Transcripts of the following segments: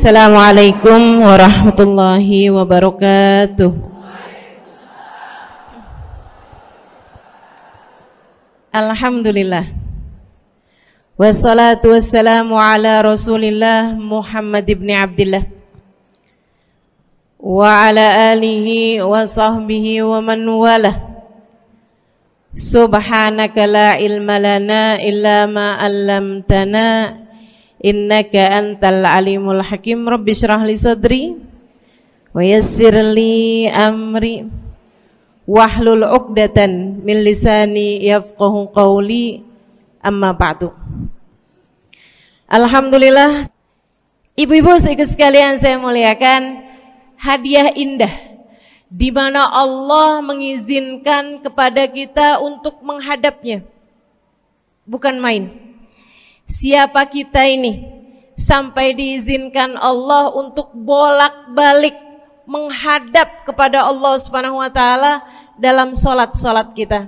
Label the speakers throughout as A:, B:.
A: Assalamualaikum warahmatullahi wabarakatuh. Alhamdulillah. Wassalatu wassalamu ala Rasulillah Muhammad ibn Abdillah wa ala alihi wa sahbihi wa man walah. Subhanaka la ilma lana illa ma 'allamtana innaka antal alimul hakim. Rabbi shrah li sadri wa yassir li amri wahlul 'uqdatan min lisani yafqahu qawli. Amma ba'du. Alhamdulillah, ibu-ibu sekalian saya muliakan, hadiah indah di mana Allah mengizinkan kepada kita untuk menghadapnya. Bukan main. Siapa kita ini sampai diizinkan Allah untuk bolak-balik menghadap kepada Allah Subhanahu wa taala dalam salat-salat kita?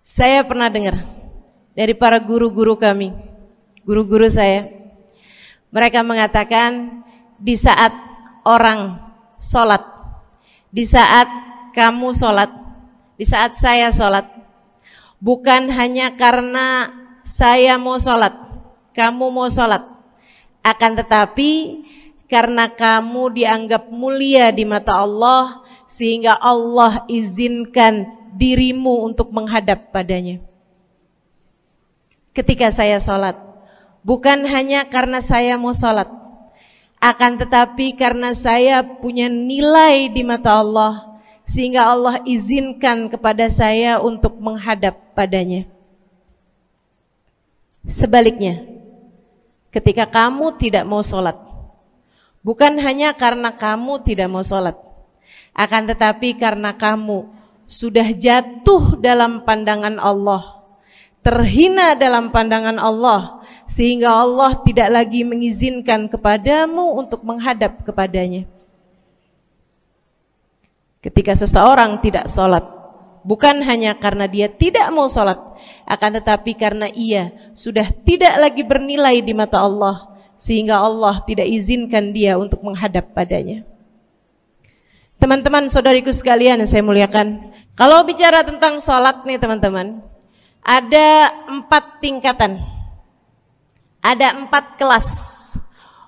A: Saya pernah dengar dari para guru-guru kami, guru-guru saya. Mereka mengatakan di saat orang salat, di saat kamu salat, di saat saya salat, bukan hanya karena saya mau sholat, kamu mau sholat, akan tetapi karena kamu dianggap mulia di mata Allah, sehingga Allah izinkan dirimu untuk menghadap padanya. Ketika saya sholat, bukan hanya karena saya mau sholat, akan tetapi karena saya punya nilai di mata Allah, sehingga Allah izinkan kepada saya untuk menghadap padanya. Sebaliknya, ketika kamu tidak mau sholat, bukan hanya karena kamu tidak mau sholat, akan tetapi karena kamu sudah jatuh dalam pandangan Allah, terhina dalam pandangan Allah, sehingga Allah tidak lagi mengizinkan kepadamu untuk menghadap kepadanya. Ketika seseorang tidak sholat, bukan hanya karena dia tidak mau sholat, akan tetapi karena ia sudah tidak lagi bernilai di mata Allah, sehingga Allah tidak izinkan dia untuk menghadap padanya. Teman-teman, saudariku sekalian yang saya muliakan, kalau bicara tentang sholat nih teman-teman, ada 4 tingkatan, ada 4 kelas.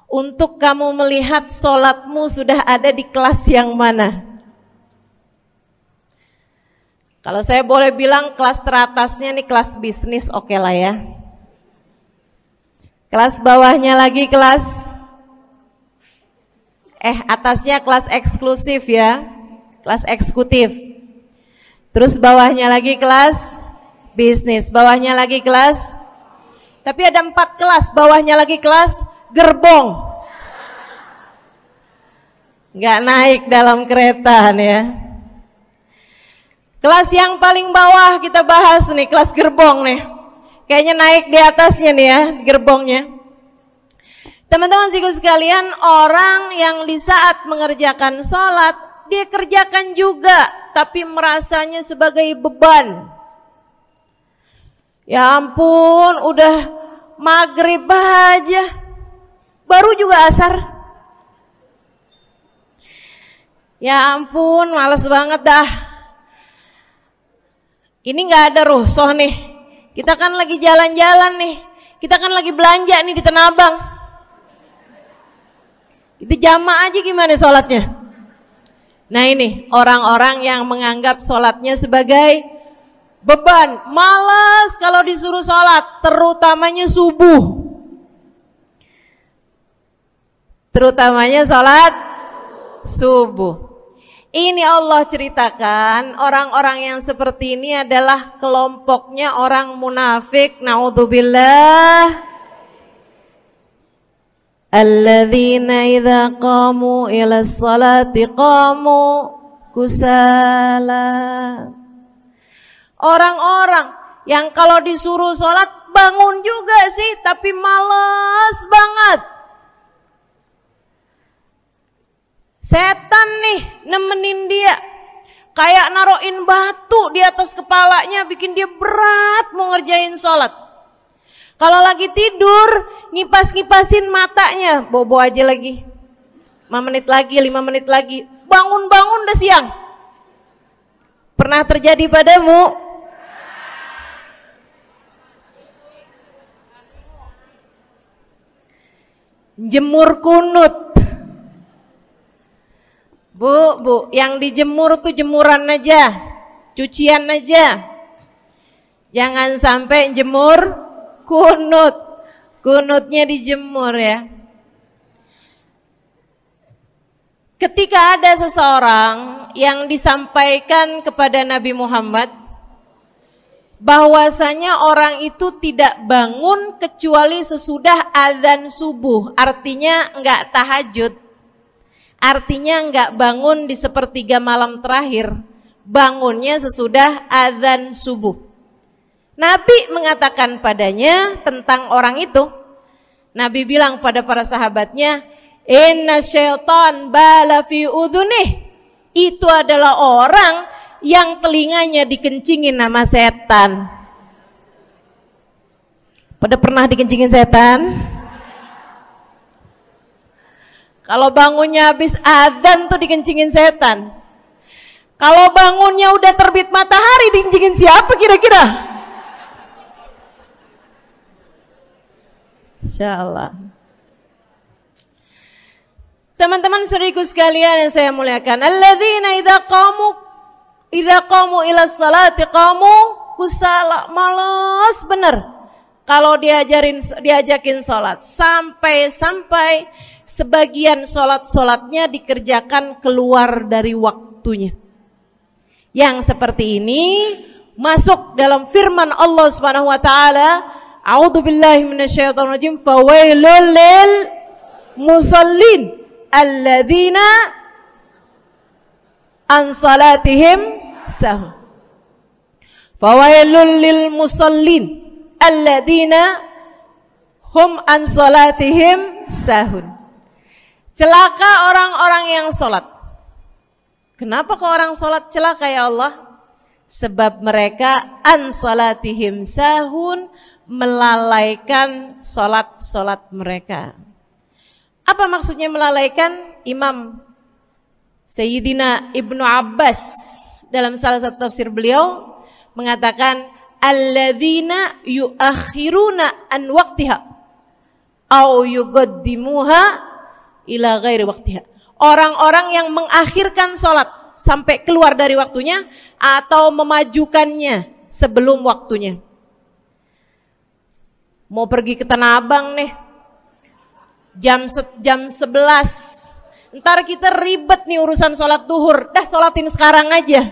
A: Untuk kamu melihat sholatmu sudah ada di kelas yang mana? Kalau saya boleh bilang kelas teratasnya nih kelas bisnis, oke lah ya. Kelas bawahnya lagi kelas atasnya kelas eksklusif ya, kelas eksekutif. Terus bawahnya lagi kelas bisnis, bawahnya lagi kelas, tapi ada 4 kelas, bawahnya lagi kelas gerbong. Nggak naik dalam kereta nih ya. Kelas yang paling bawah kita bahas nih, kelas gerbong nih. Kayaknya naik di atasnya nih ya, gerbongnya. Teman-teman sekalian, orang yang di saat mengerjakan sholat, dia kerjakan juga, tapi merasanya sebagai beban. Ya ampun, udah maghrib aja, baru juga asar. Ya ampun, males banget dah. Ini gak ada rusuh nih, kita kan lagi jalan-jalan nih, kita kan lagi belanja nih di Tanah Abang. Itu jamaah aja gimana sholatnya? Nah ini orang-orang yang menganggap sholatnya sebagai beban, malas kalau disuruh sholat, terutamanya subuh. Terutamanya sholat subuh. Ini Allah ceritakan orang-orang yang seperti ini adalah kelompoknya orang munafik. Na'udzubillah. Alladzina idza qamu ila sholati qamu kusala. Orang-orang yang kalau disuruh sholat bangun juga sih, tapi malas banget. Setan nih nemenin dia, kayak naroin batu di atas kepalanya, bikin dia berat mau ngerjain sholat. Kalau lagi tidur, ngipas-ngipasin matanya, bobo aja lagi. 5 menit lagi, 5 menit lagi. Bangun-bangun udah siang. Pernah terjadi padamu? Jemur kunut. Bu, yang dijemur tuh jemuran aja, cucian aja. Jangan sampai jemur kunut. Kunutnya dijemur ya. Ketika ada seseorang yang disampaikan kepada Nabi Muhammad bahwasanya orang itu tidak bangun kecuali sesudah azan subuh, artinya enggak tahajud, artinya enggak bangun di sepertiga malam terakhir, bangunnya sesudah azan subuh. Nabi mengatakan padanya tentang orang itu, Nabi bilang pada para sahabatnya, inna syaitan bala fi udhunih. Itu adalah orang yang telinganya dikencingin sama setan. Pada pernah dikencingin setan? Kalau bangunnya habis adzan tuh dikencingin setan. Kalau bangunnya udah terbit matahari dikencingin siapa kira-kira? Insyaallah. Teman-teman saudariku sekalian yang saya muliakan, alladzina idza qamu ila salati qamu kusala, malas bener kalau diajakin salat, sampai sebagian salatnya dikerjakan keluar dari waktunya. Yang seperti ini masuk dalam firman Allah Subhanahu wa taala, a'udzubillahi minasyaitonir rajim, fawailul lil musallin alladzina an salatihim sahun. Fawailul lil musallin alladzina hum an salatihim sahun. Celaka orang-orang yang salat. Kenapa kok orang salat celaka ya Allah? Sebab mereka an salatihim sahun, melalaikan salat mereka. Apa maksudnya melalaikan? Imam Sayyidina Ibnu Abbas dalam salah satu tafsir beliau mengatakan alladzina yuakhiruna an waqtiha au yuqaddimuha ila ghairi waqtiha. Orang-orang yang mengakhirkan salat sampai keluar dari waktunya atau memajukannya sebelum waktunya. Mau pergi ke Tanah Abang nih, jam 11. Ntar kita ribet nih urusan sholat duhur. Dah sholatin sekarang aja.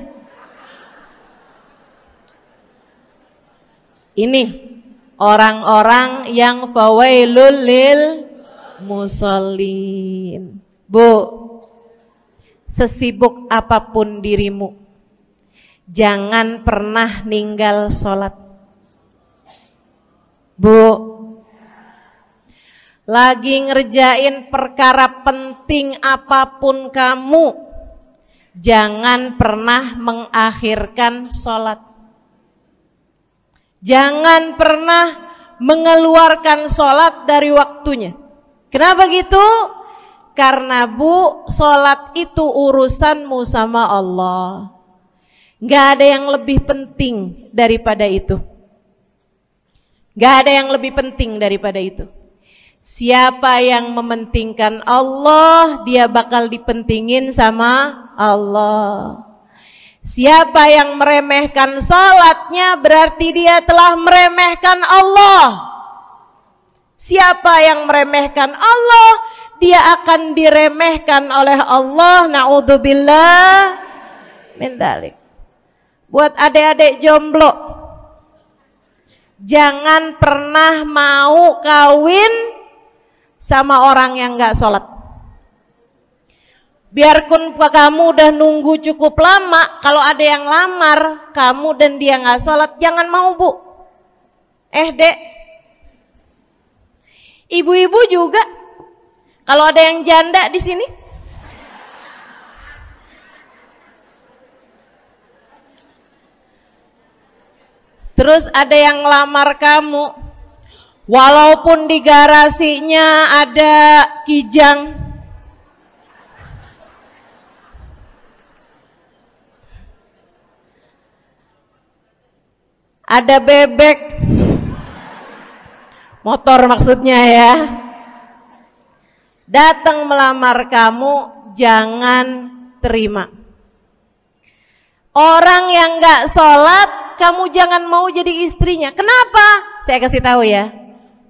A: Ini orang-orang yang fawailul lil musallin. Bu, sesibuk apapun dirimu, jangan pernah ninggal sholat. Bu, lagi ngerjain perkara penting apapun kamu, jangan pernah mengakhirkan sholat. Jangan pernah mengeluarkan sholat dari waktunya. Kenapa gitu? Karena bu, sholat itu urusanmu sama Allah. Gak ada yang lebih penting daripada itu. Gak ada yang lebih penting daripada itu. Siapa yang mementingkan Allah, dia bakal dipentingin sama Allah. Siapa yang meremehkan salatnya, berarti dia telah meremehkan Allah. Siapa yang meremehkan Allah, dia akan diremehkan oleh Allah. Na'udzubillah min dzalik. Buat adik-adik jomblo, jangan pernah mau kawin sama orang yang gak sholat. Biarpun kamu udah nunggu cukup lama, kalau ada yang lamar kamu dan dia gak sholat, jangan mau bu. Dek, ibu-ibu juga, kalau ada yang janda di sini, terus ada yang lamar kamu, Walaupun di garasinya ada kijang, ada bebek, motor maksudnya ya, datang melamar kamu, jangan terima. Orang yang gak sholat, kamu jangan mau jadi istrinya. Kenapa? Saya kasih tahu ya,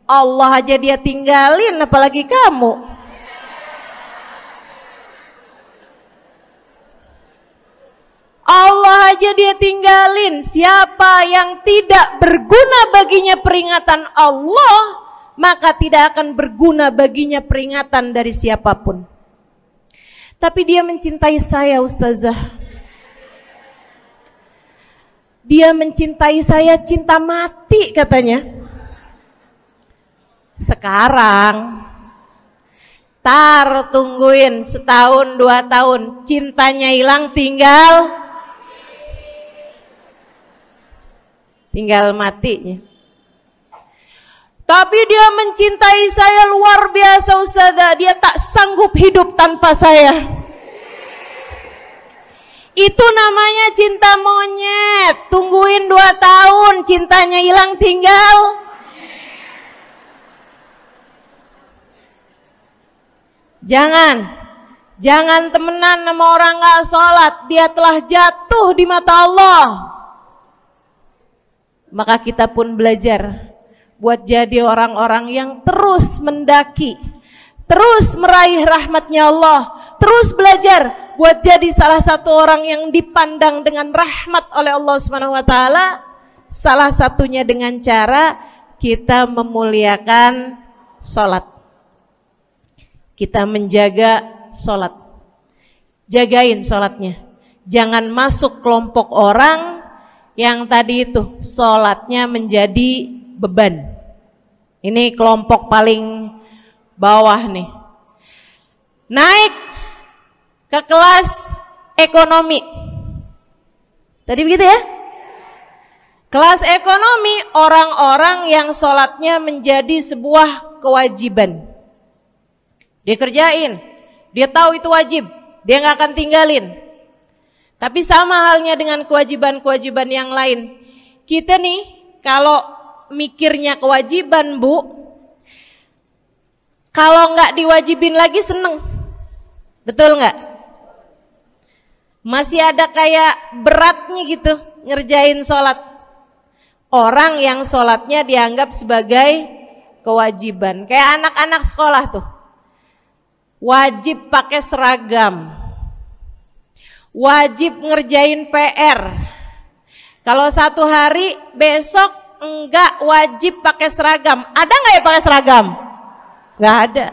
A: Allah aja dia tinggalin, apalagi kamu. Allah aja dia tinggalin. Siapa yang tidak berguna baginya peringatan Allah, maka tidak akan berguna baginya peringatan dari siapapun. Tapi dia mencintai saya, Ustazah. Dia mencintai saya cinta mati katanya. Sekarang tungguin setahun 2 tahun, cintanya hilang, tinggal matinya. Tapi dia mencintai saya luar biasa, Ustazah. Dia tak sanggup hidup tanpa saya. Itu namanya cinta monyet. Tungguin 2 tahun, cintanya hilang, tinggal. Jangan temenan sama orang gak sholat. Dia telah jatuh di mata Allah. Maka kita pun belajar buat jadi orang-orang yang terus mendaki, terus meraih rahmatnya Allah, terus belajar buat jadi salah satu orang yang dipandang dengan rahmat oleh Allah Subhanahu wa taala. Salah satunya dengan cara kita memuliakan sholat, kita menjaga sholat. Jagain sholatnya, jangan masuk kelompok orang yang tadi itu sholatnya menjadi beban. Ini kelompok paling bawah nih. Naik ke kelas ekonomi. Tadi begitu ya? Kelas ekonomi, orang-orang yang sholatnya menjadi sebuah kewajiban. Dia kerjain, dia tahu itu wajib, dia gak akan tinggalin. Tapi sama halnya dengan kewajiban-kewajiban yang lain. Kita nih kalau mikirnya kewajiban, Bu, kalau nggak diwajibin lagi seneng. Betul nggak? Masih ada kayak beratnya gitu ngerjain sholat. Orang yang sholatnya dianggap sebagai kewajiban. Kayak anak-anak sekolah tuh, wajib pakai seragam, wajib ngerjain PR. Kalau satu hari, besok enggak wajib pakai seragam. Ada nggak ya pakai seragam? Nggak ada.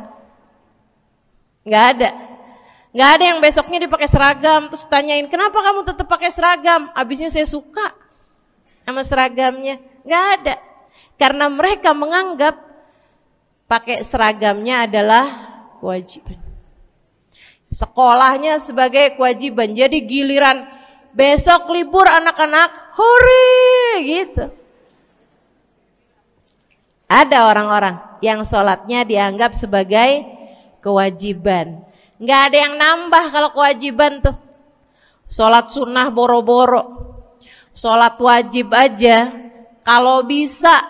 A: Nggak ada yang besoknya dia pakai seragam. Terus tanyain, kenapa kamu tetap pakai seragam? Abisnya saya suka sama seragamnya. Nggak ada. Karena mereka menganggap pakai seragamnya adalah kewajiban. Sekolahnya sebagai kewajiban. Jadi giliran besok libur anak-anak, hore gitu. Ada orang-orang yang sholatnya dianggap sebagai kewajiban. Nggak ada yang nambah kalau kewajiban tuh. Sholat sunnah boro-boro. Sholat wajib aja kalau bisa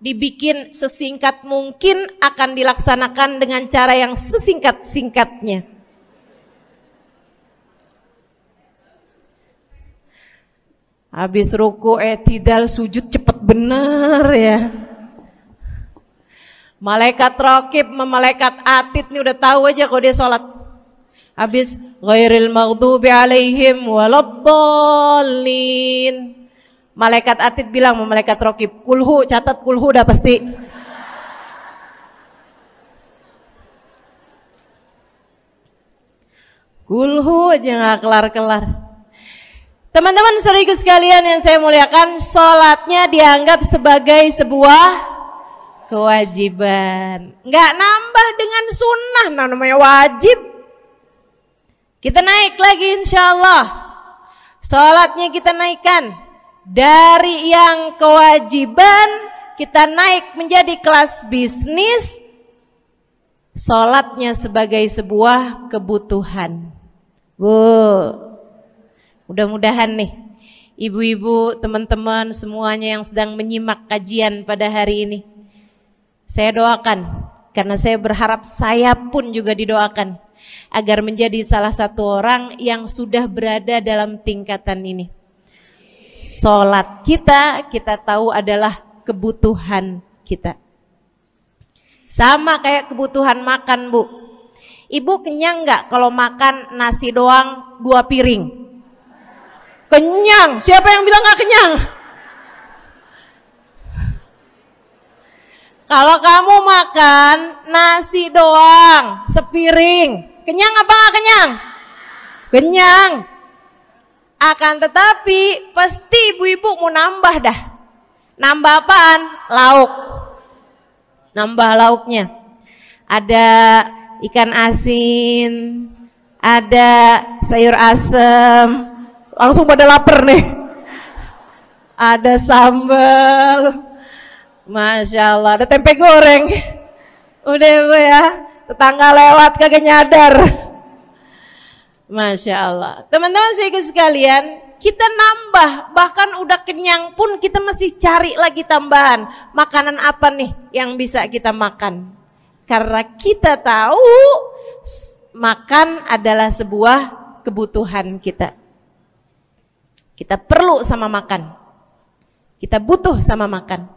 A: dibikin sesingkat mungkin akan dilaksanakan dengan cara yang sesingkat-singkatnya. Habis ruku i'tidal sujud cepet bener ya. Malaikat raqib sama malaikat atid nih udah tahu aja kalau dia sholat. Habis ghairil maghdubi alaihim waladdallin. Malaikat atid bilang sama malaikat raqib, kulhu, catat kulhu udah pasti. Kulhu aja gak kelar-kelar. Teman-teman saudaraku sekalian yang saya muliakan, sholatnya dianggap sebagai sebuah kewajiban. Nggak nambah dengan sunnah, namanya wajib. Kita naik lagi insya Allah. Sholatnya kita naikkan dari yang kewajiban kita naik menjadi kelas bisnis, sholatnya sebagai sebuah kebutuhan. Mudah-mudahan nih ibu-ibu, teman-teman semuanya yang sedang menyimak kajian pada hari ini, saya doakan, karena saya berharap saya pun juga didoakan, agar menjadi salah satu orang yang sudah berada dalam tingkatan ini. Sholat kita tahu adalah kebutuhan kita. Sama kayak kebutuhan makan, Bu. Ibu kenyang nggak kalau makan nasi doang 2 piring? Kenyang. Siapa yang bilang nggak kenyang? Kalau kamu makan nasi doang sepiring, kenyang apa nggak kenyang? Kenyang. Akan tetapi pasti ibu-ibu mau nambah dah. Nambah apaan? Lauk. Nambah lauknya. Ada ikan asin, ada sayur asem, langsung pada lapar nih. Ada sambal, Masya Allah, ada tempe goreng. Udah Bu ya, tetangga lewat kagak nyadar. Masya Allah. Teman-teman saudara sekalian, kita nambah, bahkan udah kenyang pun kita masih cari lagi tambahan. Makanan apa nih yang bisa kita makan? Karena kita tahu makan adalah sebuah kebutuhan kita. Kita perlu sama makan. Kita butuh sama makan.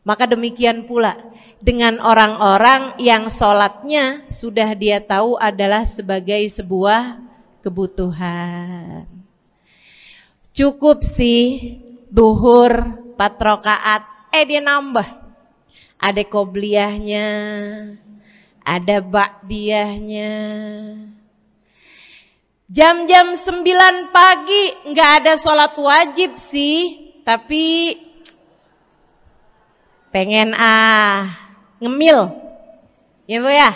A: Maka demikian pula dengan orang-orang yang sholatnya sudah dia tahu adalah sebagai sebuah kebutuhan. Cukup sih duhur 4 rakaat, dia nambah. Ada qobliyahnya, ada ba'diyahnya. Jam-jam 9 pagi nggak ada sholat wajib sih, tapi pengen ngemil, ya Bu ya,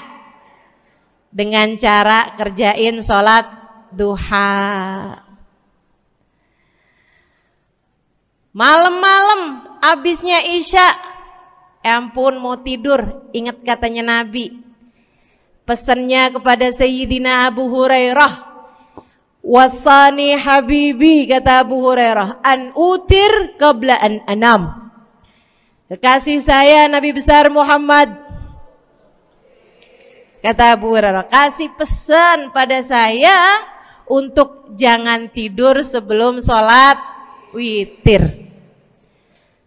A: dengan cara kerjain sholat duha. Malam-malam abisnya isya, ampun mau tidur, ingat katanya Nabi, pesannya kepada Sayyidina Abu Hurairah, wasani habibi, kata Abu Hurairah, an utir qabla an anam. Kekasih saya Nabi besar Muhammad, kata Abu Hurairah, kasih pesan pada saya untuk jangan tidur sebelum sholat witir.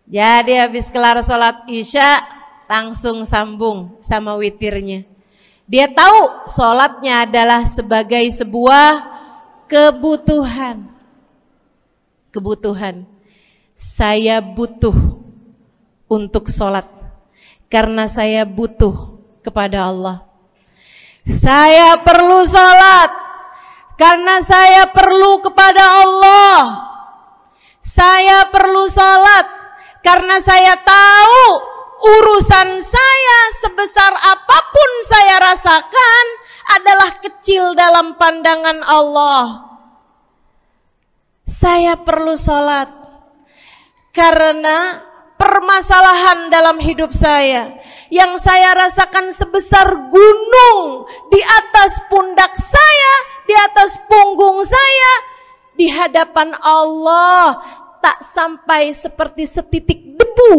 A: Jadi habis kelar sholat isya langsung sambung sama witirnya. Dia tahu sholatnya adalah sebagai sebuah kebutuhan. Kebutuhan. Saya butuh untuk sholat karena saya butuh kepada Allah. Saya perlu sholat karena saya perlu kepada Allah. Saya perlu sholat karena saya tahu urusan saya sebesar apapun saya rasakan adalah kecil dalam pandangan Allah. Saya perlu sholat karena permasalahan dalam hidup saya yang saya rasakan sebesar gunung di atas pundak saya, di atas punggung saya, di hadapan Allah tak sampai seperti setitik debu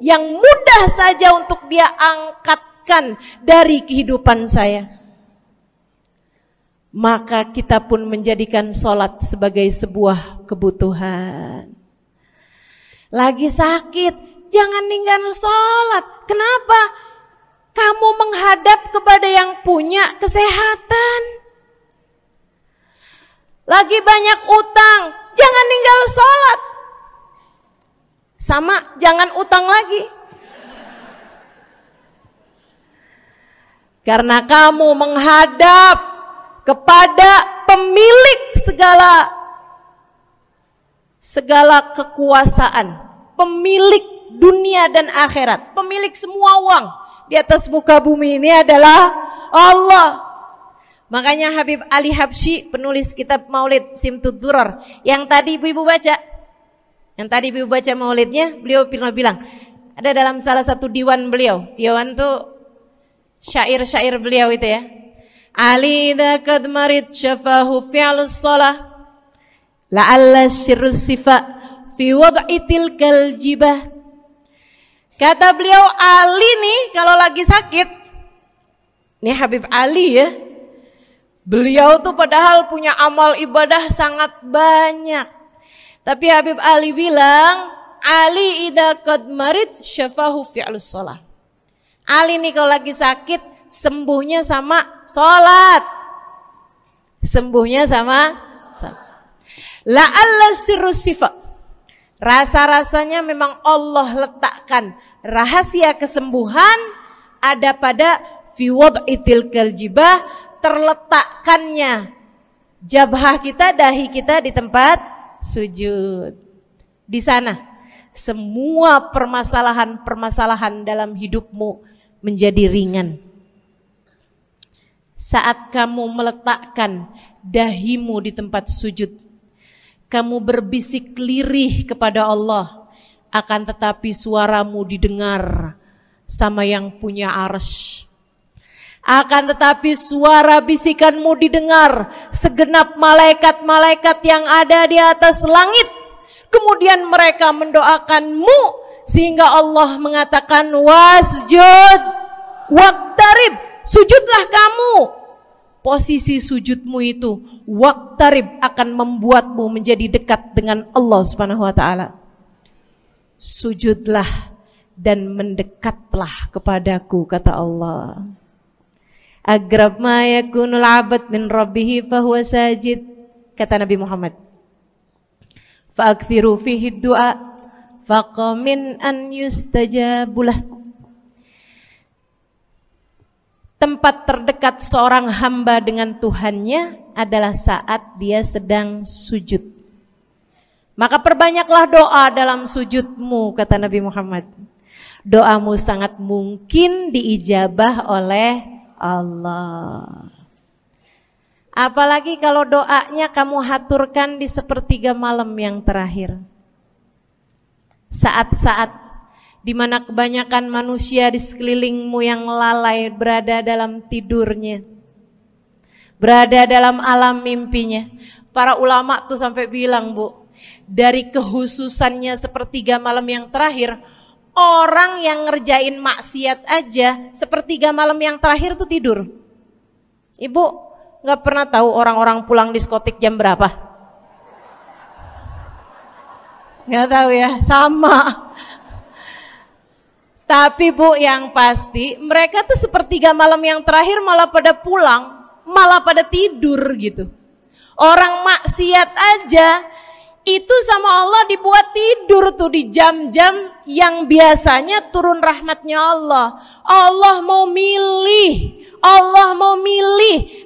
A: yang mudah saja untuk dia angkatkan dari kehidupan saya. Maka kita pun menjadikan sholat sebagai sebuah kebutuhan. Lagi sakit, jangan ninggalin sholat. Kenapa? Kamu menghadap kepada yang punya kesehatan. Lagi banyak utang, jangan ninggal sholat. Sama, jangan utang lagi. Karena kamu menghadap kepada pemilik segala kekuasaan, pemilik dunia dan akhirat, pemilik semua uang di atas muka bumi ini adalah Allah. Makanya Habib Ali Habsyi, penulis kitab Maulid Simtud Durar, yang tadi ibu-ibu baca maulidnya, beliau pernah bilang, Ada dalam salah satu diwan beliau. Diwan tuh syair-syair beliau itu ya. Ali idza qad marid syafahu fi'lus shalah la'alla syirrus sifa fi wad'i tilkal jibah. Kata beliau, Ali nih kalau lagi sakit, nih Habib Ali ya, beliau tuh padahal punya amal ibadah sangat banyak. Tapi Habib Ali bilang, Ali idza qad marid syafahu fi'lus shalah. Ali nih kalau lagi sakit, sembuhnya sama sholat. Sembuhnya sama sholat. La'alla sirrus sifa. Rasa-rasanya memang Allah letakkan rahasia kesembuhan ada pada fi wad'i tilkal jibah, terletakkannya jabhah kita, dahi kita di tempat sujud. Di sana semua permasalahan-permasalahan dalam hidupmu menjadi ringan. Saat kamu meletakkan dahimu di tempat sujud, kamu berbisik lirih kepada Allah, akan tetapi suaramu didengar sama yang punya arsy. Akan tetapi suara bisikanmu didengar segenap malaikat-malaikat yang ada di atas langit. Kemudian mereka mendoakanmu sehingga Allah mengatakan wasjud waqtarib, sujudlah kamu. Posisi sujudmu itu waqtarib akan membuatmu menjadi dekat dengan Allah Subhanahu wa taala. Sujudlah dan mendekatlah kepadaku, kata Allah. Agrab ma yakunul 'abd min rabbih fa huwa sajid, kata Nabi Muhammad. Fa aktsiru fihi du'a faqamin an yustajabulah. Tempat terdekat seorang hamba dengan Tuhannya adalah saat dia sedang sujud. Maka perbanyaklah doa dalam sujudmu, kata Nabi Muhammad. Doamu sangat mungkin diijabah oleh Allah. Apalagi kalau doanya kamu haturkan di sepertiga malam yang terakhir. Saat-saat di mana kebanyakan manusia di sekelilingmu yang lalai berada dalam tidurnya, berada dalam alam mimpinya. Para ulama tuh sampai bilang, Bu, dari kehususannya sepertiga malam yang terakhir, orang yang ngerjain maksiat aja sepertiga malam yang terakhir tuh tidur. Ibu gak pernah tahu orang-orang pulang diskotik jam berapa? Gak tahu ya, sama. Tapi Bu, yang pasti mereka tuh sepertiga malam yang terakhir malah pada pulang, malah pada tidur gitu. Orang maksiat aja itu sama Allah dibuat tidur tuh di jam-jam yang biasanya turun rahmatnya Allah. Allah mau milih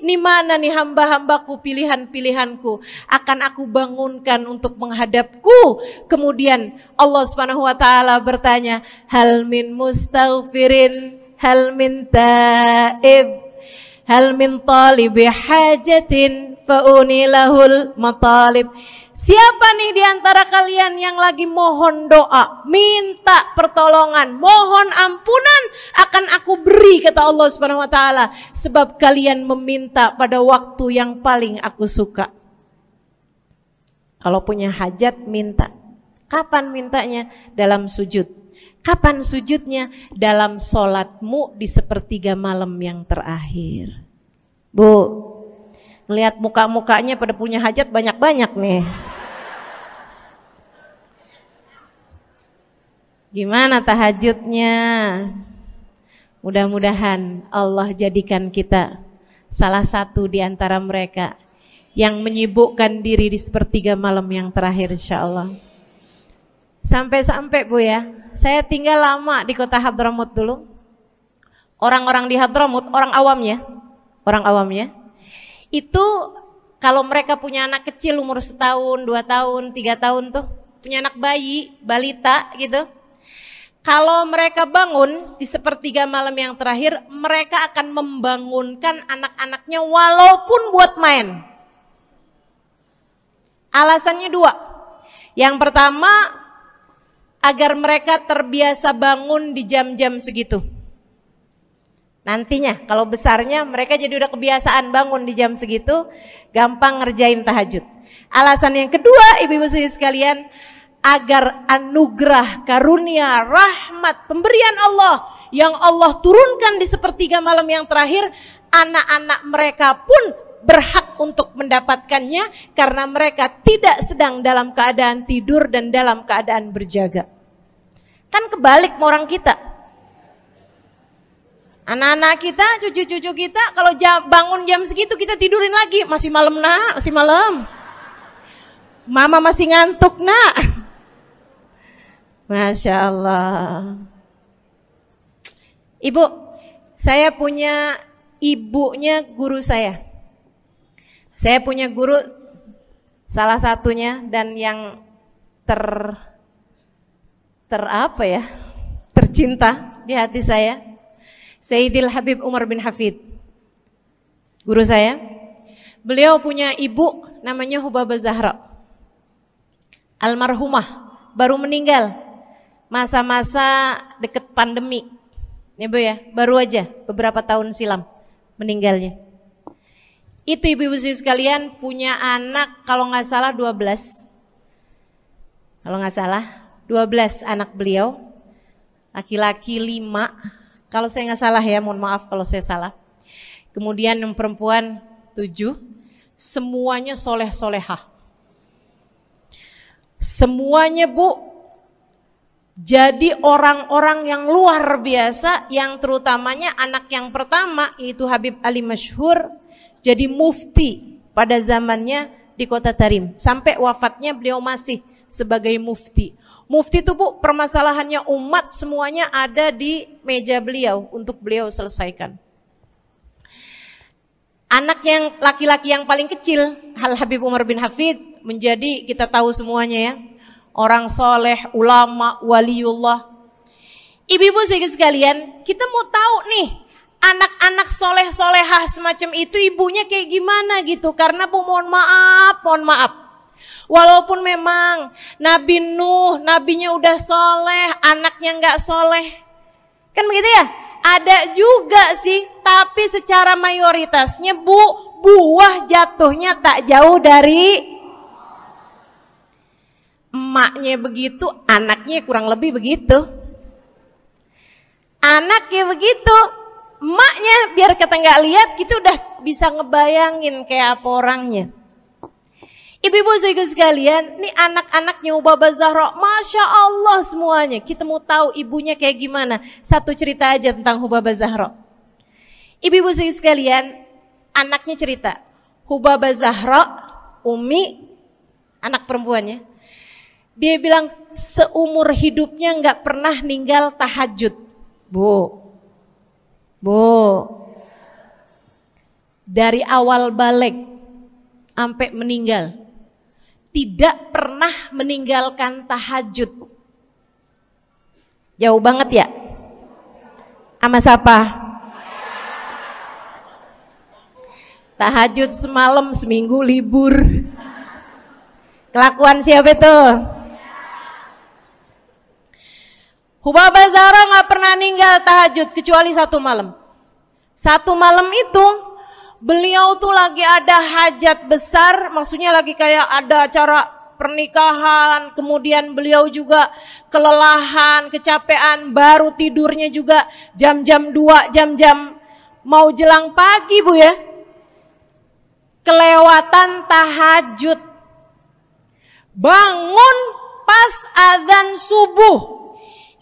A: nih mana nih hamba-hambaku, pilihan-pilihanku akan aku bangunkan untuk menghadapku. Kemudian Allah Subhanahu wa taala bertanya, hal min mustaghfirin, hal min taib, hal min talibi hajatin faunilahul matalib. Siapa nih di antara kalian yang lagi mohon doa, minta pertolongan, mohon ampunan, akan aku beri, kata Allah Subhanahu wa taala, sebab kalian meminta pada waktu yang paling aku suka. Kalau punya hajat minta. Kapan mintanya? Dalam sujud. Kapan sujudnya? Dalam sholatmu di sepertiga malam yang terakhir. Bu, ngelihat muka-mukanya pada punya hajat banyak-banyak nih. Gimana tahajudnya? Mudah-mudahan Allah jadikan kita salah satu di antara mereka yang menyibukkan diri di sepertiga malam yang terakhir, insyaallah. Sampai-sampai Bu ya, saya tinggal lama di kota Hadramut dulu. Orang-orang di Hadramut, orang awamnya, itu kalau mereka punya anak kecil umur 1 tahun, 2 tahun, 3 tahun tuh, punya anak bayi, balita gitu. Kalau mereka bangun di sepertiga malam yang terakhir, mereka akan membangunkan anak-anaknya walaupun buat main. Alasannya 2. Yang pertama, agar mereka terbiasa bangun di jam-jam segitu. Nantinya kalau besarnya mereka jadi udah kebiasaan bangun di jam segitu, gampang ngerjain tahajud. Alasan yang kedua, ibu-ibu sekalian, agar anugerah, karunia, rahmat, pemberian Allah yang Allah turunkan di sepertiga malam yang terakhir, anak-anak mereka pun berhak untuk mendapatkannya karena mereka tidak sedang dalam keadaan tidur dan dalam keadaan berjaga. Kan kebalik sama orang kita. Anak-anak kita, cucu-cucu kita kalau bangun jam segitu kita tidurin lagi. Masih malam nak, masih malam. Mama masih ngantuk nak. Masya Allah. Ibu, saya punya ibunya guru saya. Saya punya guru salah satunya dan yang tercinta di hati saya, Sayyidil Habib Umar bin Hafid. Guru saya. Beliau punya ibu namanya Hubabah Zahra. Almarhumah, baru meninggal masa-masa deket pandemi. Ya Bu ya, baru aja beberapa tahun silam meninggalnya. Itu ibu-ibu sekalian punya anak kalau nggak salah 12. Kalau nggak salah 12 anak beliau. Laki-laki 5. Kalau saya nggak salah ya, mohon maaf kalau saya salah. Kemudian yang perempuan 7. Semuanya soleh-solehah. Semuanya Bu, jadi orang-orang yang luar biasa, yang terutamanya anak yang pertama yaitu Habib Ali Masyhur jadi mufti pada zamannya di Kota Tarim. Sampai wafatnya beliau masih sebagai mufti. Mufti itu Bu, permasalahannya umat semuanya ada di meja beliau untuk beliau selesaikan. Anak yang laki-laki yang paling kecil, Al Habib Umar bin Hafid, menjadi kita tahu semuanya ya, orang soleh, ulama, waliullah. Ibu-ibu sekalian, kita mau tahu nih, anak-anak soleh-solehah semacam itu ibunya kayak gimana gitu. Karena Bu, mohon maaf. Walaupun memang Nabi Nuh, nabinya udah soleh, anaknya nggak soleh. Kan begitu ya? Ada juga sih, tapi secara mayoritasnya Bu, buah jatuhnya tak jauh dari emaknya begitu, anaknya kurang lebih begitu. Anaknya begitu, emaknya biar kita nggak lihat, kita udah bisa ngebayangin kayak apa orangnya. Ibu-ibu sekalian, nih anak-anaknya Hubabah Zahra, Masya Allah semuanya. Kita mau tahu ibunya kayak gimana. Satu cerita aja tentang Hubabah Zahra. Ibu-ibu sekalian, anaknya cerita, Hubabah Zahra, Umi, anak perempuannya, dia bilang seumur hidupnya nggak pernah ninggal tahajud. Bu, dari awal balik sampai meninggal, tidak pernah meninggalkan tahajud. Jauh banget ya? Sama siapa? Tahajud semalam, seminggu libur. Kelakuan siapa itu? Hubabah Zahra gak pernah ninggal tahajud kecuali satu malam. Satu malam itu beliau tuh lagi ada hajat besar, maksudnya lagi kayak ada acara pernikahan, kemudian beliau juga kelelahan, kecapean, baru tidurnya juga jam-jam 2, jam-jam mau jelang pagi Bu ya. Kelewatan tahajud. Bangun pas azan subuh.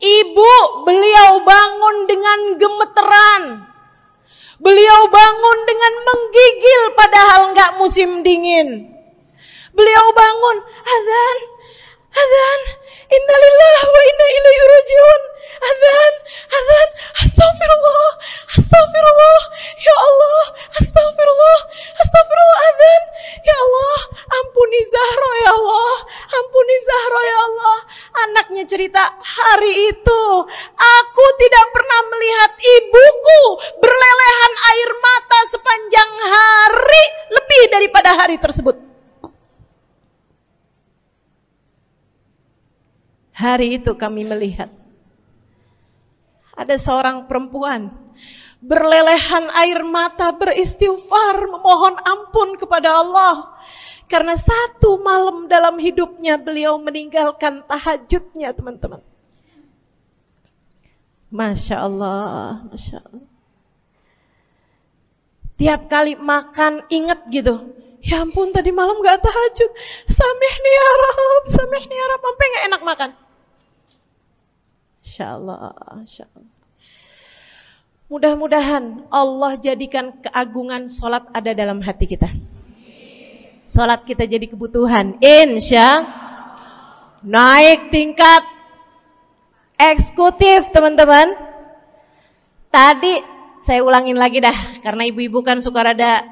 A: Ibu, beliau bangun dengan gemeteran. Beliau bangun dengan menggigil padahal nggak musim dingin. Beliau bangun, azan, innalillah wa inna ilaihi rajiun. Azan, astagfirullah, ya Allah, astagfirullah, azan, ya Allah, ampuni Zahra ya Allah, ampuni Zahra ya Allah. Anaknya cerita, hari itu aku tidak pernah melihat ibuku berlelehan air mata sepanjang hari lebih daripada hari tersebut. Hari itu kami melihat ada seorang perempuan berlelehan air mata beristighfar memohon ampun kepada Allah karena satu malam dalam hidupnya beliau meninggalkan tahajudnya, teman-teman. Masya Allah, Masya Allah. Tiap kali makan ingat gitu, ya ampun tadi malam gak tahajud, samihni ya Rab, samihni ya Rab, sampai gak enak makan. Insya Allah, insya Allah. Mudah-mudahan Allah jadikan keagungan sholat ada dalam hati kita. Sholat kita jadi kebutuhan. Insya naik tingkat eksekutif, teman-teman. Tadi saya ulangin lagi dah, karena ibu-ibu kan suka rada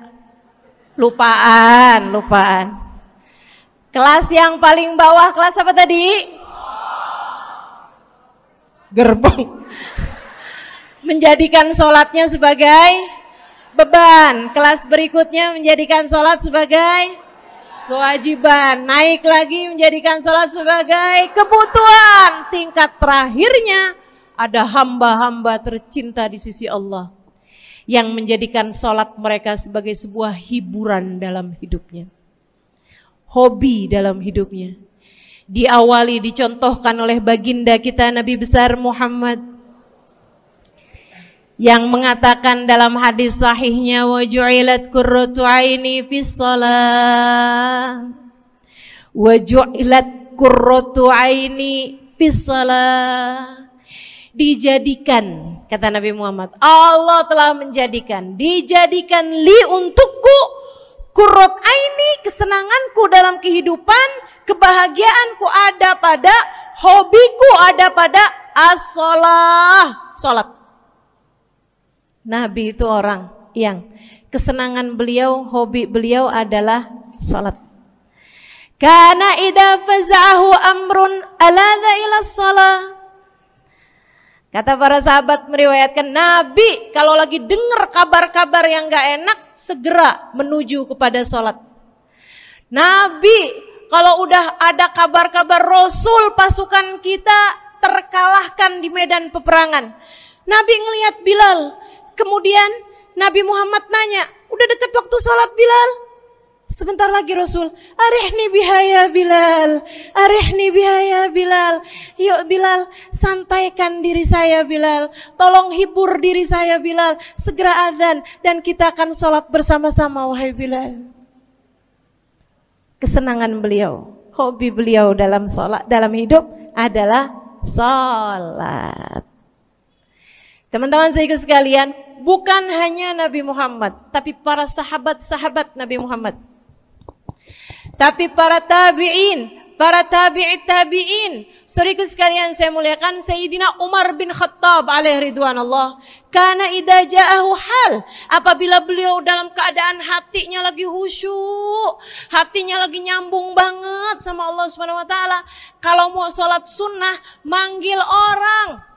A: lupaan. Kelas yang paling bawah, kelas apa tadi? Gerbong. Menjadikan sholatnya sebagai beban. Kelas berikutnya menjadikan sholat sebagai kewajiban. Naik lagi menjadikan sholat sebagai kebutuhan. Tingkat terakhirnya ada hamba-hamba tercinta di sisi Allah yang menjadikan sholat mereka sebagai sebuah hiburan dalam hidupnya, hobi dalam hidupnya. Diawali, dicontohkan oleh baginda kita Nabi besar Muhammad yang mengatakan dalam hadis sahihnya, wa ju'ilat qurratu aini fis shalah, wa ju'ilat qurratu aini fis shalah. Dijadikan, kata Nabi Muhammad, Allah telah menjadikan, dijadikan li untukku qurrat aini, kesenanganku dalam kehidupan, kebahagiaanku ada pada, hobiku ada pada as-shalah, salat. Nabi itu orang yang kesenangan beliau, hobi beliau adalah salat. Kana idza faza'ahu amrun aladha ila shalah. Kata para sahabat meriwayatkan, Nabi kalau lagi dengar kabar-kabar yang gak enak, segera menuju kepada sholat. Nabi kalau udah ada kabar-kabar Rasul pasukan kita terkalahkan di medan peperangan, Nabi ngelihat Bilal. Kemudian Nabi Muhammad nanya, udah dekat waktu sholat Bilal? Sebentar lagi Rasul, arihni bihaya Bilal, arihni bihaya Bilal. Yuk Bilal, santaikan diri saya Bilal, tolong hibur diri saya Bilal. Segera azan dan kita akan sholat bersama-sama wahai Bilal. Kesenangan beliau, hobi beliau dalam sholat, dalam hidup adalah sholat. Teman-teman saya sekalian, bukan hanya Nabi Muhammad, tapi para sahabat-sahabat Nabi Muhammad, tapi para tabi'in, para tabi'it tabi'in. Saudaraku sekalian saya muliakan, Sayyidina Umar bin Khattab alaihi ridwanullah, kana idza ja'ahu hal, apabila beliau dalam keadaan hatinya lagi khusyuk, hatinya lagi nyambung banget sama Allah Subhanahu wa taala, kalau mau sholat sunnah manggil orang.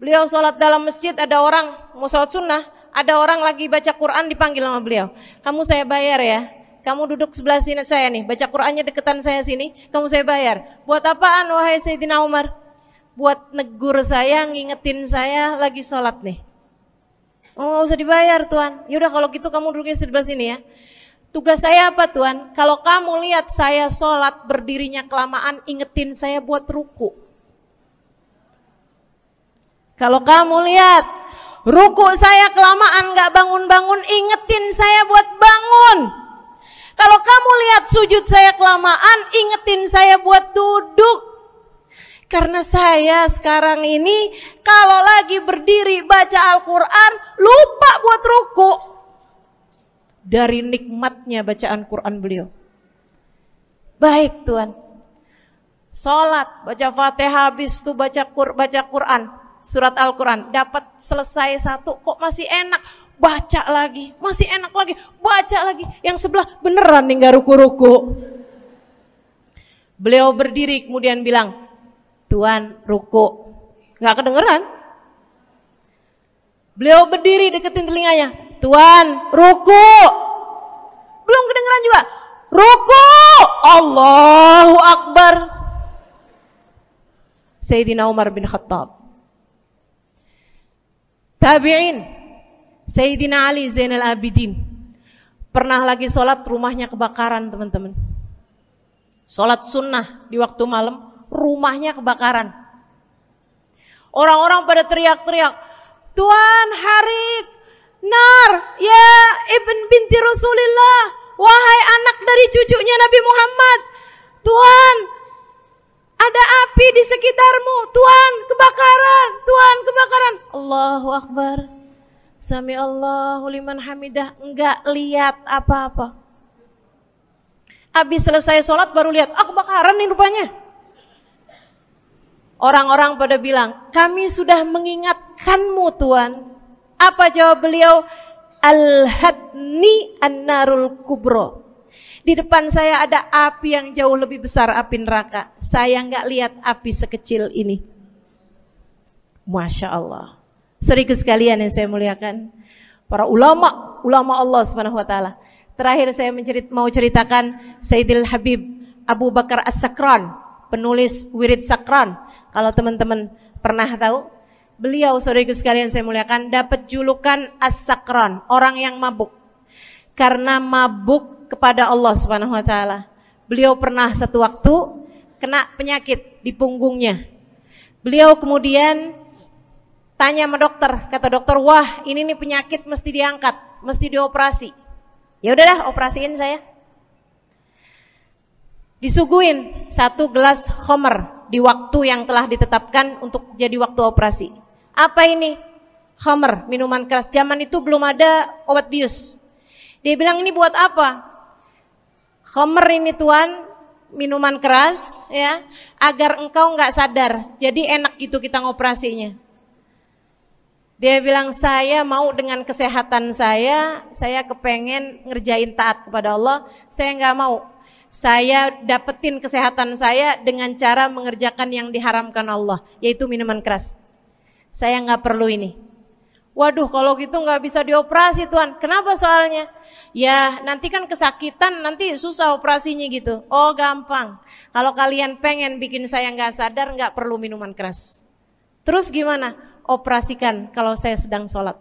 A: Beliau sholat dalam masjid, ada orang mau sholat sunnah, ada orang lagi baca Quran dipanggil sama beliau. Kamu saya bayar ya, kamu duduk sebelah sini saya nih, baca Qurannya deketan saya sini, kamu saya bayar. Buat apaan wahai Sayyidina Umar? Buat negur saya, ngingetin saya lagi sholat nih. Oh gak usah dibayar Tuan. Yaudah kalau gitu kamu duduknya sebelah sini ya. Tugas saya apa Tuan? Kalau kamu lihat saya sholat berdirinya kelamaan, ingetin saya buat ruku. Kalau kamu lihat ruku saya kelamaan gak bangun-bangun, ingetin saya buat bangun. Kalau kamu lihat sujud saya kelamaan, ingetin saya buat duduk. Karena saya sekarang ini kalau lagi berdiri baca Al-Quran, lupa buat ruku. Dari nikmatnya bacaan Quran beliau. Baik Tuan, sholat, baca Fatihah, habis itu baca Quran, surat Al-Quran, dapat selesai satu, kok masih enak, baca lagi, masih enak lagi, baca lagi. Yang sebelah beneran nih gak ruku-ruku. Beliau berdiri kemudian bilang, Tuan ruku, gak kedengeran. Beliau berdiri deketin telinganya, Tuan ruku, belum kedengeran juga. Ruku, Allahu Akbar. Sayyidina Umar bin Khattab. Tabi'in, Sayyidina Ali Zainal Abidin. Pernah lagi sholat, rumahnya kebakaran, teman-teman. Sholat sunnah di waktu malam, rumahnya kebakaran. Orang-orang pada teriak-teriak, Tuan Harik, nar, ya ibn binti Rasulillah, wahai anak dari cucunya Nabi Muhammad. Tuan, ada api di sekitarmu. Tuan, kebakaran. Tuan, kebakaran. Allahu Akbar. Sami Allahu liman hamidah. Enggak lihat apa-apa. Habis selesai sholat baru lihat, kebakaran nih rupanya. Orang-orang pada bilang, kami sudah mengingatkanmu Tuan. Apa jawab beliau? Al-hadni an-narul kubro. Di depan saya ada api yang jauh lebih besar, api neraka. Saya nggak lihat api sekecil ini. Masya Allah. Saudaraku sekalian yang saya muliakan, para ulama Allah Subhanahu Wa Taala. Terakhir saya mau ceritakan Sayyidil Habib Abu Bakar As-Sakran, penulis Wirid Sakran. Kalau teman-teman pernah tahu, beliau saudaraku sekalian saya muliakan dapat julukan As-Sakran, orang yang mabuk. Karena mabuk kepada Allah Subhanahu Wa Taala. Beliau pernah satu waktu kena penyakit di punggungnya. Beliau kemudian tanya sama dokter, kata dokter, wah ini nih penyakit mesti diangkat, mesti dioperasi. Ya udahlah, operasiin saya. Disuguhin 1 gelas khamr di waktu yang telah ditetapkan untuk jadi waktu operasi. Apa ini? Khamr, minuman keras. Zaman itu belum ada obat bius. Dia bilang, ini buat apa? Khamr ini Tuan, minuman keras ya, agar engkau nggak sadar. Jadi enak gitu kita ngoperasinya. Dia bilang, saya mau dengan kesehatan saya kepengen ngerjain taat kepada Allah, saya nggak mau. Saya dapetin kesehatan saya dengan cara mengerjakan yang diharamkan Allah, yaitu minuman keras. Saya nggak perlu ini. Waduh, kalau gitu nggak bisa dioperasi Tuan. Kenapa soalnya? Ya nanti kan kesakitan, nanti susah operasinya gitu. Oh gampang. Kalau kalian pengen bikin saya nggak sadar, nggak perlu minuman keras. Terus gimana? Operasikan kalau saya sedang sholat.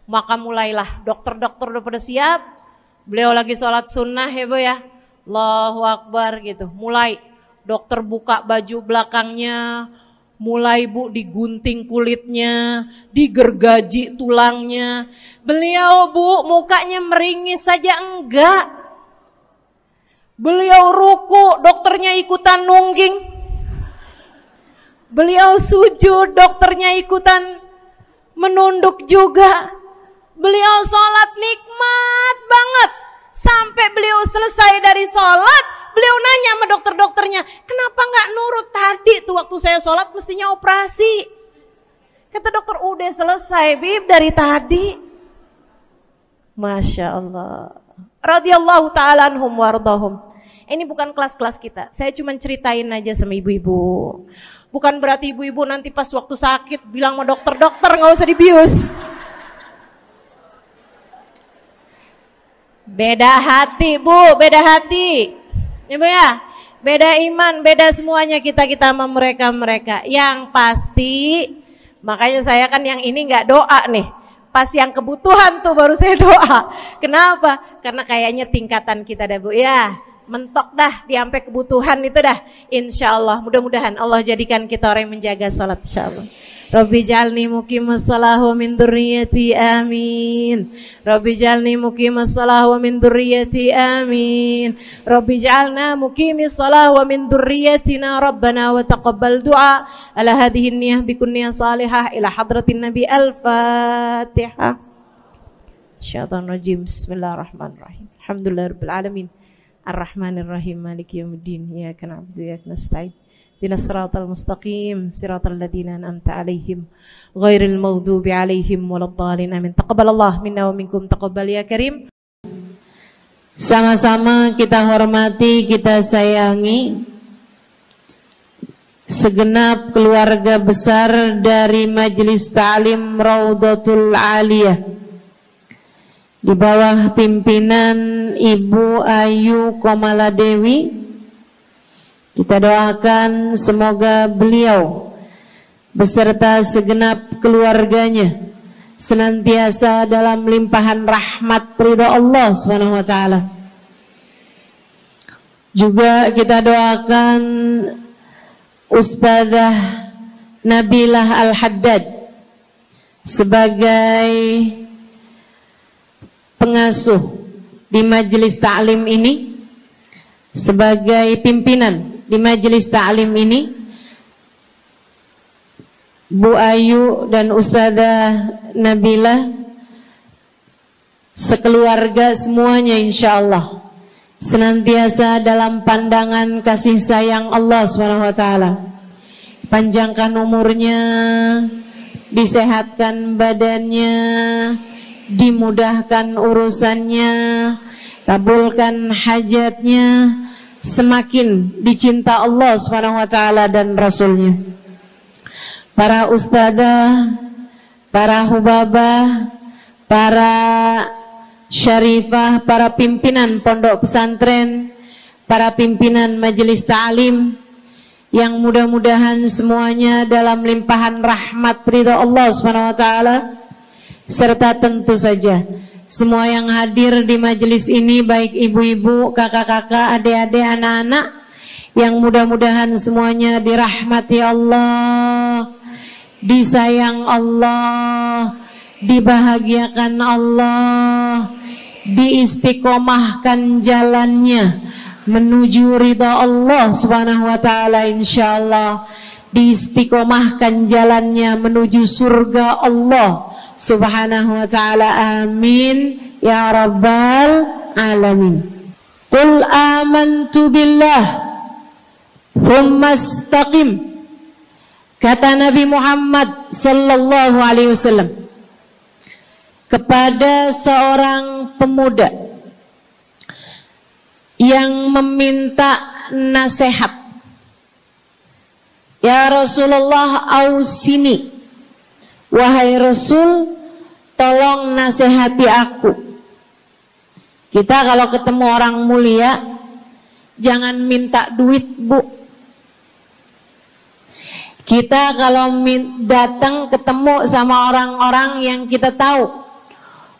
A: Maka mulailah, dokter-dokter udah pada siap. Beliau lagi sholat sunnah ya Bu ya. Allahu Akbar gitu. Mulai dokter buka baju belakangnya. Mulai Bu digunting kulitnya, digergaji tulangnya. Beliau Bu mukanya meringis saja enggak. Beliau ruku, dokternya ikutan nungging. Beliau sujud, dokternya ikutan menunduk juga. Beliau sholat nikmat banget. Sampai beliau selesai dari sholat, beliau nanya sama dokter-dokternya, kenapa gak nurut tadi tuh waktu saya sholat mestinya operasi. Kata dokter, udah selesai Bib dari tadi. Masya Allah. Radiyallahu ta'ala anhum wardahum. Ini bukan kelas-kelas kita, saya cuma ceritain aja sama ibu-ibu. Bukan berarti ibu-ibu nanti pas waktu sakit bilang sama dokter-dokter gak usah dibius. Beda hati Bu, beda hati. Ibu ya, beda iman, beda semuanya kita sama mereka. Yang pasti, makanya saya kan yang ini nggak doa nih. Pas yang kebutuhan tuh baru saya doa. Kenapa? Karena kayaknya tingkatan kita dah Bu ya. Mentok dah, sampai kebutuhan itu dah. Insya Allah, mudah-mudahan Allah jadikan kita orang yang menjaga sholat insya Allah. Rabbi jalni muqimas salah wa min dzurriyyati amin. Rabbi jalni muqimas salah wa min dzurriyyati amin. Rabbi jalna muqimis salah wa min dzurriyyatina rabbana wa taqabbal du'a. Ala hadhihi niyyah bi kunniyah salihah ila hadratin nabi al-fatihah. Syaitanir rajim. Bismillahirrahmanirrahim. Alhamdulillahirabbil alamin. Ar-rahmanirrahim. Maliki yaumiddin. Iyyaka na'budu wa iyyaka nasta'in. Ihdinas siratal mustaqim, siratal ladzina an'amta 'alaihim, ghairil maghdubi 'alaihim waladdallin. Amin. Taqabbalallah minna wa minkum, taqabbal ya karim. Sama-sama kita hormati, kita sayangi segenap keluarga besar dari Majelis Ta'lim Raudhatul Aliyah di bawah pimpinan Ibu Ayu Komaladewi Kita doakan semoga beliau beserta segenap keluarganya senantiasa dalam limpahan rahmat ridha Allah Subhanahu wa taala. Juga kita doakan Ustazah Nabilah Al-Haddad sebagai pengasuh di majelis ta'lim ini, sebagai pimpinan di majelis ta'lim ini, Bu Ayu dan Ustazah Nabilah sekeluarga semuanya insyaallah senantiasa dalam pandangan kasih sayang Allah SWT. Panjangkan umurnya, disehatkan badannya, dimudahkan urusannya, kabulkan hajatnya, semakin dicinta Allah SWT dan Rasulnya. Para ustadzah, para hubabah, para syarifah, para pimpinan pondok pesantren, para pimpinan majelis ta'lim, yang mudah-mudahan semuanya dalam limpahan rahmat ridha Allah SWT, serta tentu saja semua yang hadir di majelis ini, baik ibu-ibu, kakak-kakak, adik-adik, anak-anak, yang mudah-mudahan semuanya dirahmati Allah, disayang Allah, dibahagiakan Allah, diistiqomahkan jalannya menuju ridha Allah Subhanahu wa taala, insyaallah diistiqomahkan jalannya menuju surga Allah Subhanahu wa taala. Amin ya rabbal alamin. Qul amantu billah thumma istaqim, kata Nabi Muhammad sallallahu alaihi wasallam kepada seorang pemuda yang meminta nasihat. Ya Rasulullah, ausini, wahai Rasul, tolong nasihati aku. Kita kalau ketemu orang mulia jangan minta duit, Bu. Kita kalau datang ketemu sama orang-orang yang kita tahu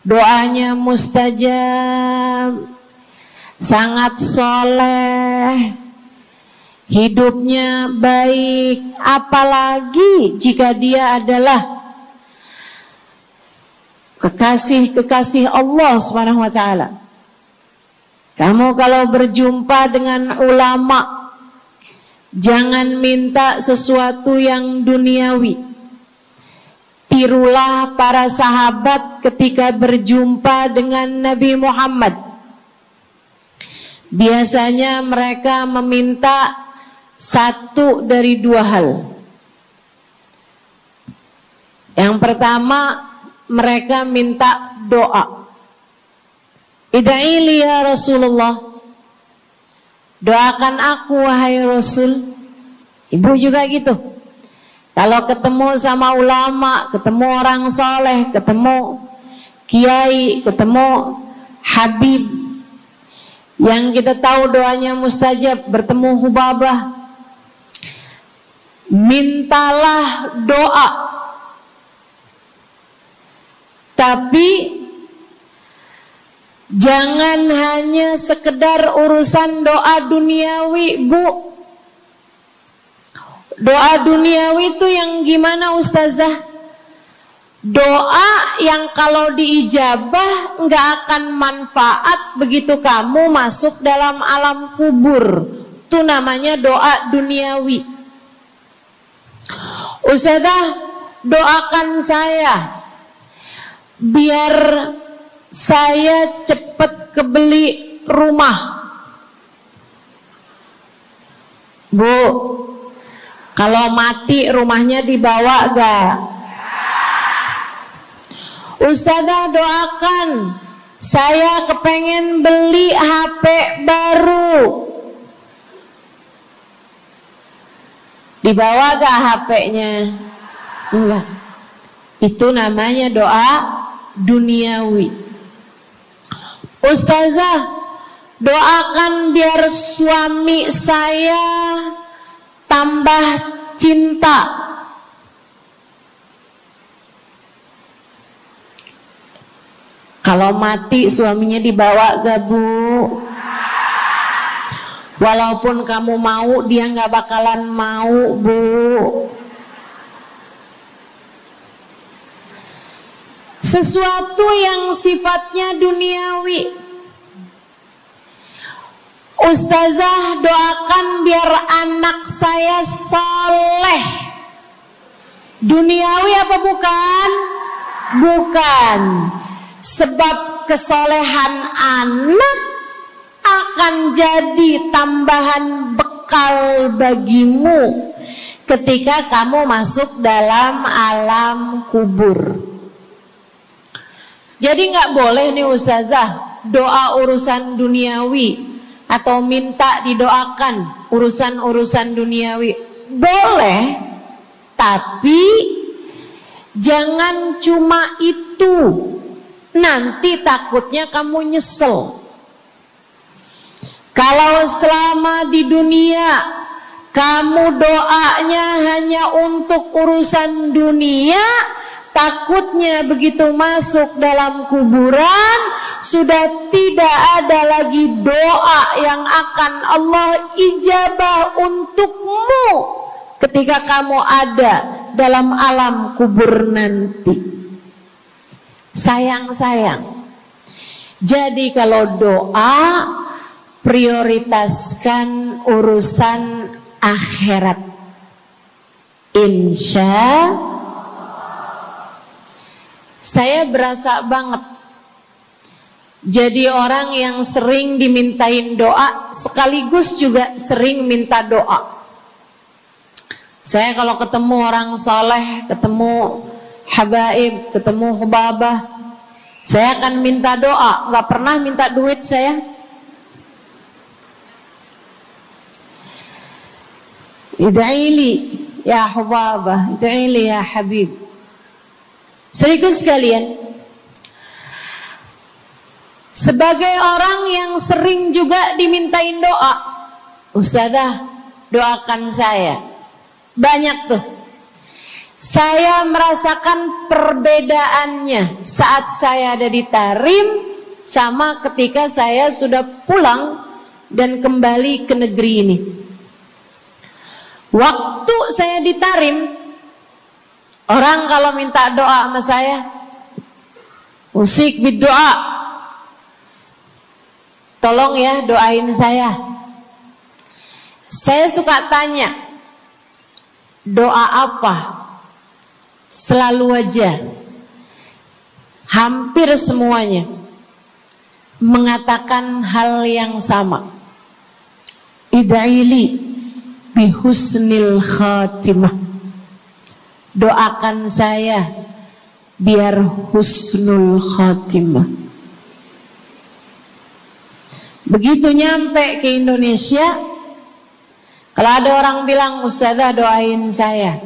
A: doanya mustajab, sangat soleh, hidupnya baik, apalagi jika dia adalah kekasih-kekasih Allah Subhanahu wa taala. Kamu kalau berjumpa dengan ulama, jangan minta sesuatu yang duniawi. Tirulah para sahabat ketika berjumpa dengan Nabi Muhammad. Biasanya mereka meminta satu dari dua hal. Yang pertama, mereka minta doa. Ida'ili ya Rasulullah, doakan aku wahai Rasul. Ibu juga gitu. Kalau ketemu sama ulama, ketemu orang soleh, ketemu kiai, ketemu habib yang kita tahu doanya mustajab, bertemu hubabah, mintalah doa. Tapi jangan hanya sekedar urusan doa duniawi, Bu. Doa duniawi itu yang gimana, Ustazah? Doa yang kalau diijabah nggak akan manfaat begitu kamu masuk dalam alam kubur. Itu namanya doa duniawi. Ustazah, doakan saya biar saya cepat kebeli rumah. Bu, kalau mati rumahnya dibawa gak? Ustazah, doakan saya kepengen beli HP baru. Dibawa gak HP-nya? Enggak. Itu namanya doa duniawi. Ustazah,
B: Doakan biar suami saya tambah cinta. Kalau mati suaminya dibawa gak Bu? Walaupun kamu mau, dia gak bakalan mau Bu. Sesuatu yang sifatnya duniawi. Ustazah, doakan biar anak saya soleh. Duniawi apa bukan? Bukan. Sebab kesolehan anak akan jadi tambahan bekal bagimu ketika kamu masuk dalam alam kubur. Jadi nggak boleh nih ustazah doa urusan duniawi atau minta didoakan urusan-urusan duniawi. Boleh, tapi jangan cuma itu. Nanti takutnya kamu nyesel. Kalau selama di dunia kamu doanya hanya untuk urusan dunia, takutnya begitu masuk dalam kuburan sudah tidak ada lagi doa yang akan Allah ijabah untukmu ketika kamu ada dalam alam kubur nanti. Sayang-sayang. Jadi kalau doa, prioritaskan urusan akhirat. Insya saya berasa banget jadi orang yang sering dimintain doa sekaligus juga sering minta doa. Saya kalau ketemu orang saleh, ketemu habaib, ketemu hubabah, saya akan minta doa, nggak pernah minta duit saya. Ida'ili ya hubabah, ida'ili ya habib. Serius sekalian, sebagai orang yang sering juga dimintain doa, ustazah doakan saya. Banyak tuh. Saya merasakan perbedaannya saat saya ada di Tarim sama ketika saya sudah pulang dan kembali ke negeri ini. Waktu saya di Tarim, orang kalau minta doa sama saya, usik berdoa, tolong ya doain saya. Saya suka tanya, doa apa? Selalu aja, hampir semuanya mengatakan hal yang sama. Ida'ili bihusnil khatimah. Doakan saya biar husnul khatimah. Begitu nyampe ke Indonesia, kalau ada orang bilang ustazah doain saya,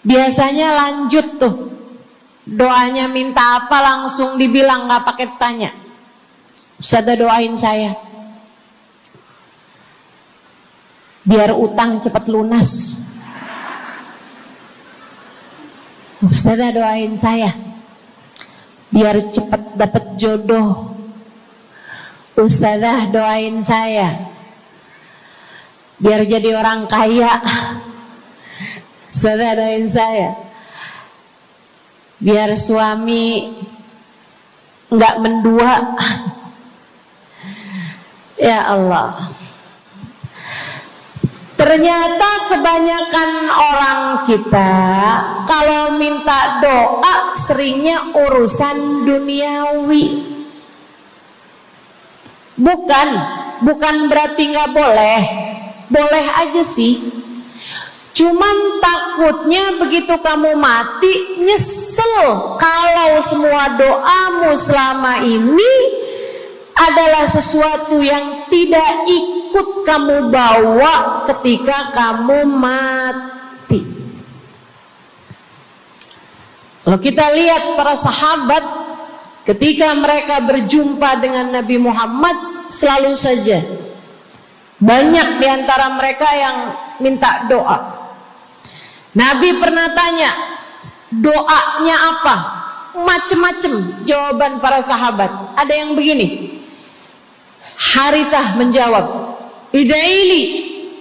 B: biasanya lanjut tuh doanya, minta apa langsung dibilang, nggak pakai tanya. Ustazah doain saya biar utang cepat lunas. Ustazah doain saya biar cepat dapat jodoh. Ustazah doain saya biar jadi orang kaya. Ustazah doain saya biar suami nggak mendua. Ya Allah, ternyata kebanyakan orang kita kalau minta doa seringnya urusan duniawi. Bukan berarti nggak boleh, boleh aja sih. Cuman takutnya begitu kamu mati nyesel kalau semua doamu selama ini adalah sesuatu yang tidak ikut kamu bawa ketika kamu mati. Kalau kita lihat para sahabat ketika mereka berjumpa dengan Nabi Muhammad, selalu saja banyak di antara mereka yang minta doa. Nabi pernah tanya, doanya apa? Macem-macem jawaban para sahabat. Ada yang begini, Harithah menjawab, ida'ili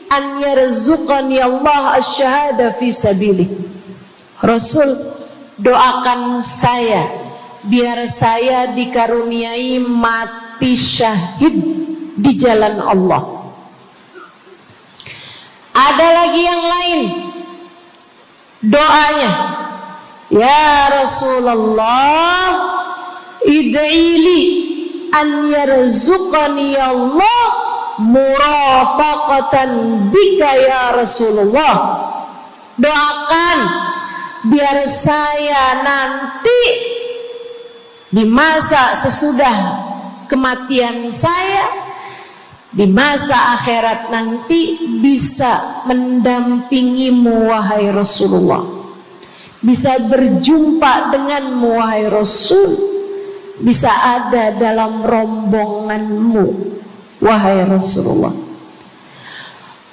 B: an yarzuqani Allah asyhada fi sabilih. Rasul, doakan saya biar saya dikaruniai mati syahid di jalan Allah. Ada lagi yang lain doanya, ya Rasulullah, id'ili an yarzuqani Allah murafaqatan bika ya Rasulullah. Doakan biar saya nanti di masa sesudah kematian saya, di masa akhirat nanti bisa mendampingimu wahai Rasulullah, bisa berjumpa denganmu wahai Rasul, bisa ada dalam rombonganmu wahai Rasulullah.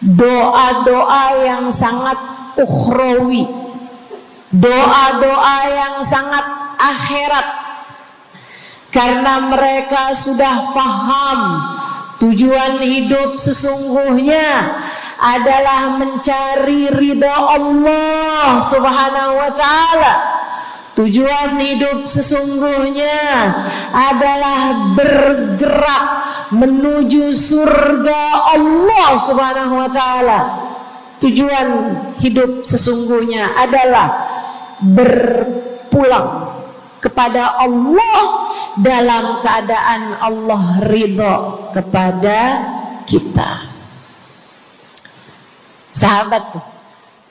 B: Doa-doa yang sangat ukhrawi, doa-doa yang sangat akhirat, karena mereka sudah faham tujuan hidup sesungguhnya adalah mencari ridha Allah Subhanahu wa ta'ala. Tujuan hidup sesungguhnya adalah bergerak menuju surga Allah Subhanahu wa ta'ala. Tujuan hidup sesungguhnya adalah berpulang kepada Allah dalam keadaan Allah ridha kepada kita. Sahabat tuh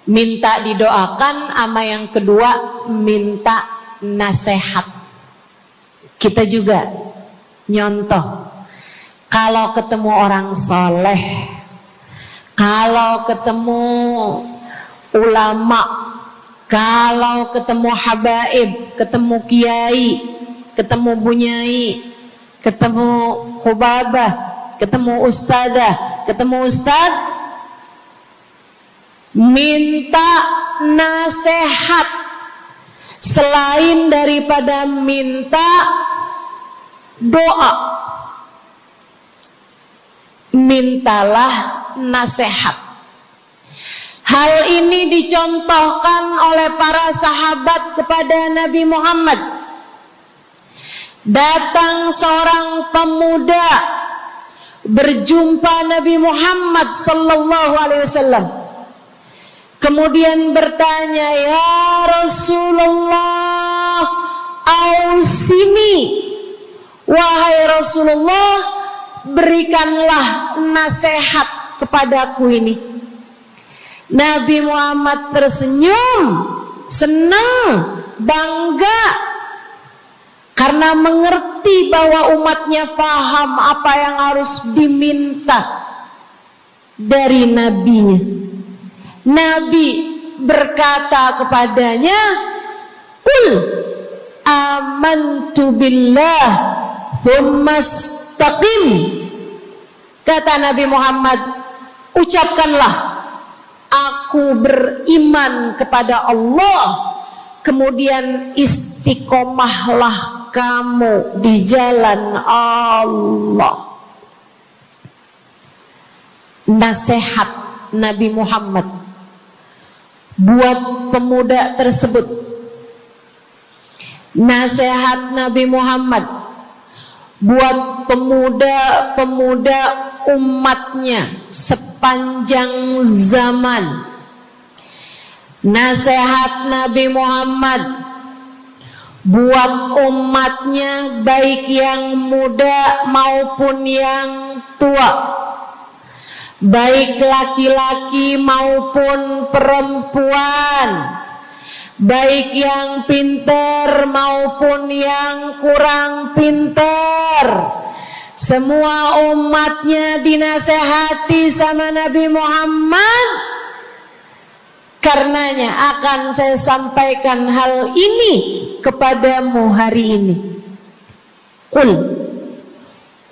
B: minta didoakan, sama yang kedua minta nasihat. Kita juga nyontoh, kalau ketemu orang soleh, kalau ketemu ulama, kalau ketemu habaib, ketemu kiai, ketemu bunyai, ketemu hubabah, ketemu ustadzah, ketemu ustadz, minta nasihat. Selain daripada minta doa, mintalah nasihat. Hal ini dicontohkan oleh para sahabat kepada Nabi Muhammad. Datang seorang pemuda berjumpa Nabi Muhammad sallallahu alaihi wasallam. Kemudian bertanya, ya Rasulullah, ausini, wahai Rasulullah, berikanlah nasihat kepadaku ini. Nabi Muhammad tersenyum, senang, bangga, karena mengerti bahwa umatnya faham apa yang harus diminta dari nabinya. Nabi berkata kepadanya, qul amantu billah thumma istaqim. Kata Nabi Muhammad, ucapkanlah, aku beriman kepada Allah, kemudian istiqomahlah kamu di jalan Allah. Nasihat Nabi Muhammad buat pemuda tersebut, nasihat Nabi Muhammad buat pemuda-pemuda umatnya sepanjang zaman, nasihat Nabi Muhammad buat umatnya baik yang muda maupun yang tua, baik laki-laki maupun perempuan, baik yang pintar maupun yang kurang pintar. Semua umatnya dinasehati sama Nabi Muhammad. Karenanya akan saya sampaikan hal ini kepadamu hari ini.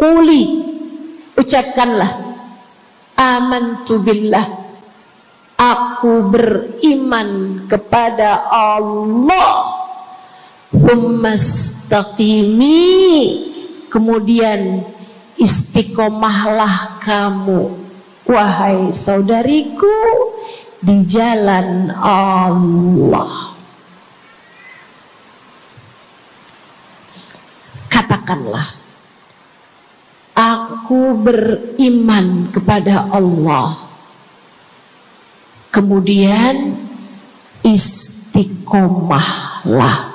B: Quli, ucapkanlah, amantu billah, aku beriman kepada Allah. Tsumastaqimi, kemudian istiqomahlah kamu, wahai saudariku, di jalan Allah. Katakanlah, aku beriman kepada Allah, kemudian istiqomahlah.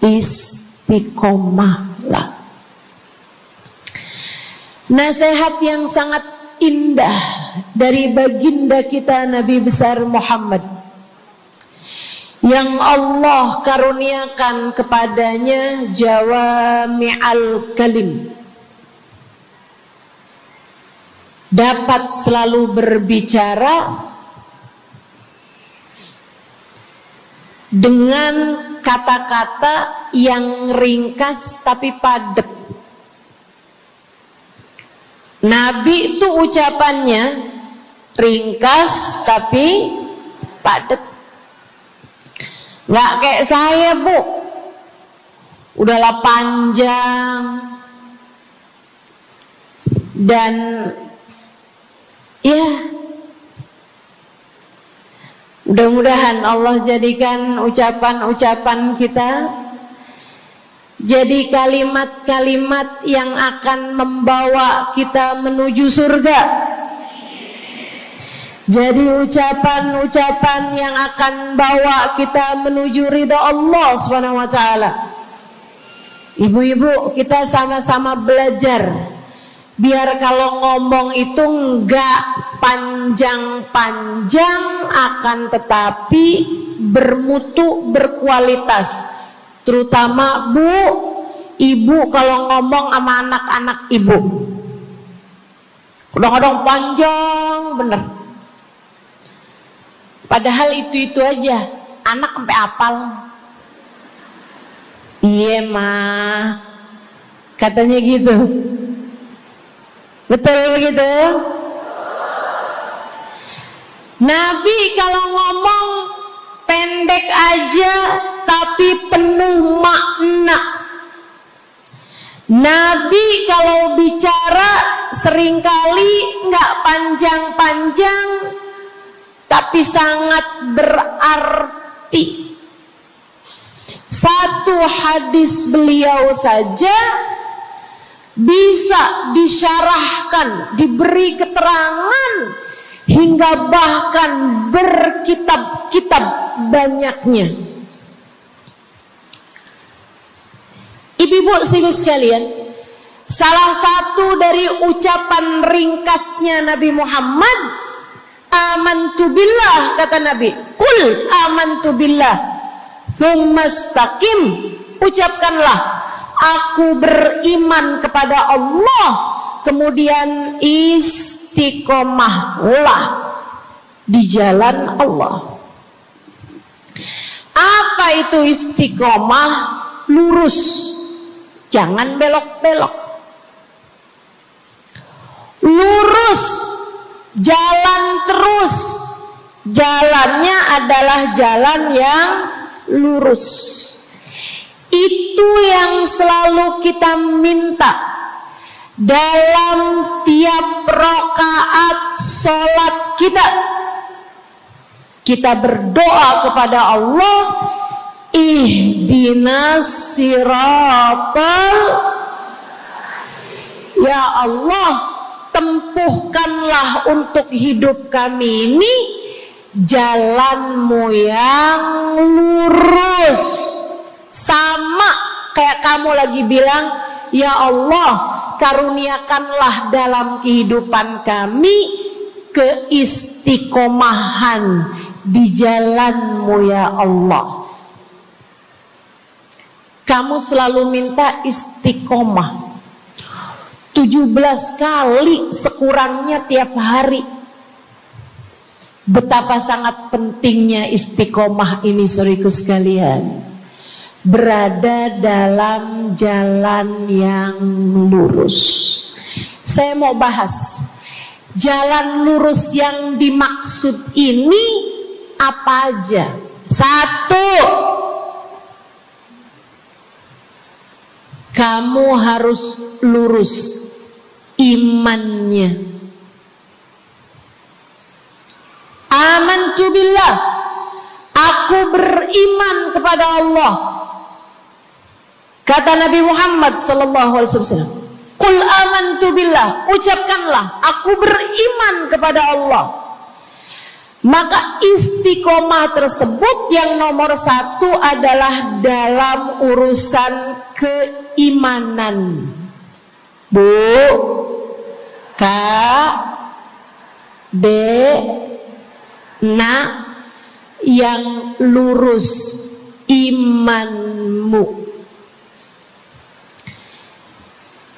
B: Istiqomahlah. Nasihat yang sangat indah dari baginda kita Nabi besar Muhammad, yang Allah karuniakan kepadanya jawami'al kalim, dapat selalu berbicara dengan kata-kata yang ringkas tapi padat. Nabi itu ucapannya ringkas tapi padat. Nggak kayak saya, Bu, udahlah panjang dan ya, mudah-mudahan Allah jadikan ucapan-ucapan kita jadi kalimat-kalimat yang akan membawa kita menuju surga. Jadi ucapan-ucapan yang akan bawa kita menuju ridha Allah SWT. Ibu-ibu, kita sama-sama belajar, biar kalau ngomong itu enggak panjang-panjang, akan tetapi bermutu, berkualitas. Terutama Bu, ibu kalau ngomong sama anak-anak ibu, kadang-kadang panjang bener. Padahal itu aja, anak sampai hafal. Iya mah, katanya gitu. Betul gitu? Nabi kalau ngomong pendek aja tapi penuh makna. Nabi kalau bicara seringkali nggak panjang-panjang tapi sangat berarti. Satu hadis beliau saja bisa disyarahkan, diberi keterangan, hingga bahkan berkitab-kitab banyaknya. Ibu-ibu sekalian, salah satu dari ucapan ringkasnya Nabi Muhammad, amantu billah, kata Nabi, qul amantu billah, tsumastaqim, ucapkanlah, aku beriman kepada Allah, kemudian istiqomahlah di jalan Allah. Apa itu istiqomah? Lurus, jangan belok-belok. Lurus, jalan terus. Jalannya adalah jalan yang lurus. Itu yang selalu kita minta dalam tiap rakaat sholat kita. Kita berdoa kepada Allah, ihdinas siratal, ya Allah, tempuhkanlah untuk hidup kami ini jalanmu yang lurus. Sama kayak kamu lagi bilang, ya Allah, karuniakanlah dalam kehidupan kami keistiqomahan di jalanmu ya Allah. Kamu selalu minta istiqomah 17 kali sekurangnya tiap hari. Betapa sangat pentingnya istiqomah ini, saudaraku sekalian. berada dalam jalan yang lurus. Saya mau bahas jalan lurus yang dimaksud ini apa aja. Satu, kamu harus lurus imannya. Amantu billah, aku beriman kepada Allah. Kata Nabi Muhammad sallallahu alaihi wasallam, qul amantu billah, ucapkanlah aku beriman kepada Allah. Maka istiqomah tersebut yang nomor satu adalah dalam urusan keimanan. Bu, Kak, Dek, Nak, yang lurus imanmu.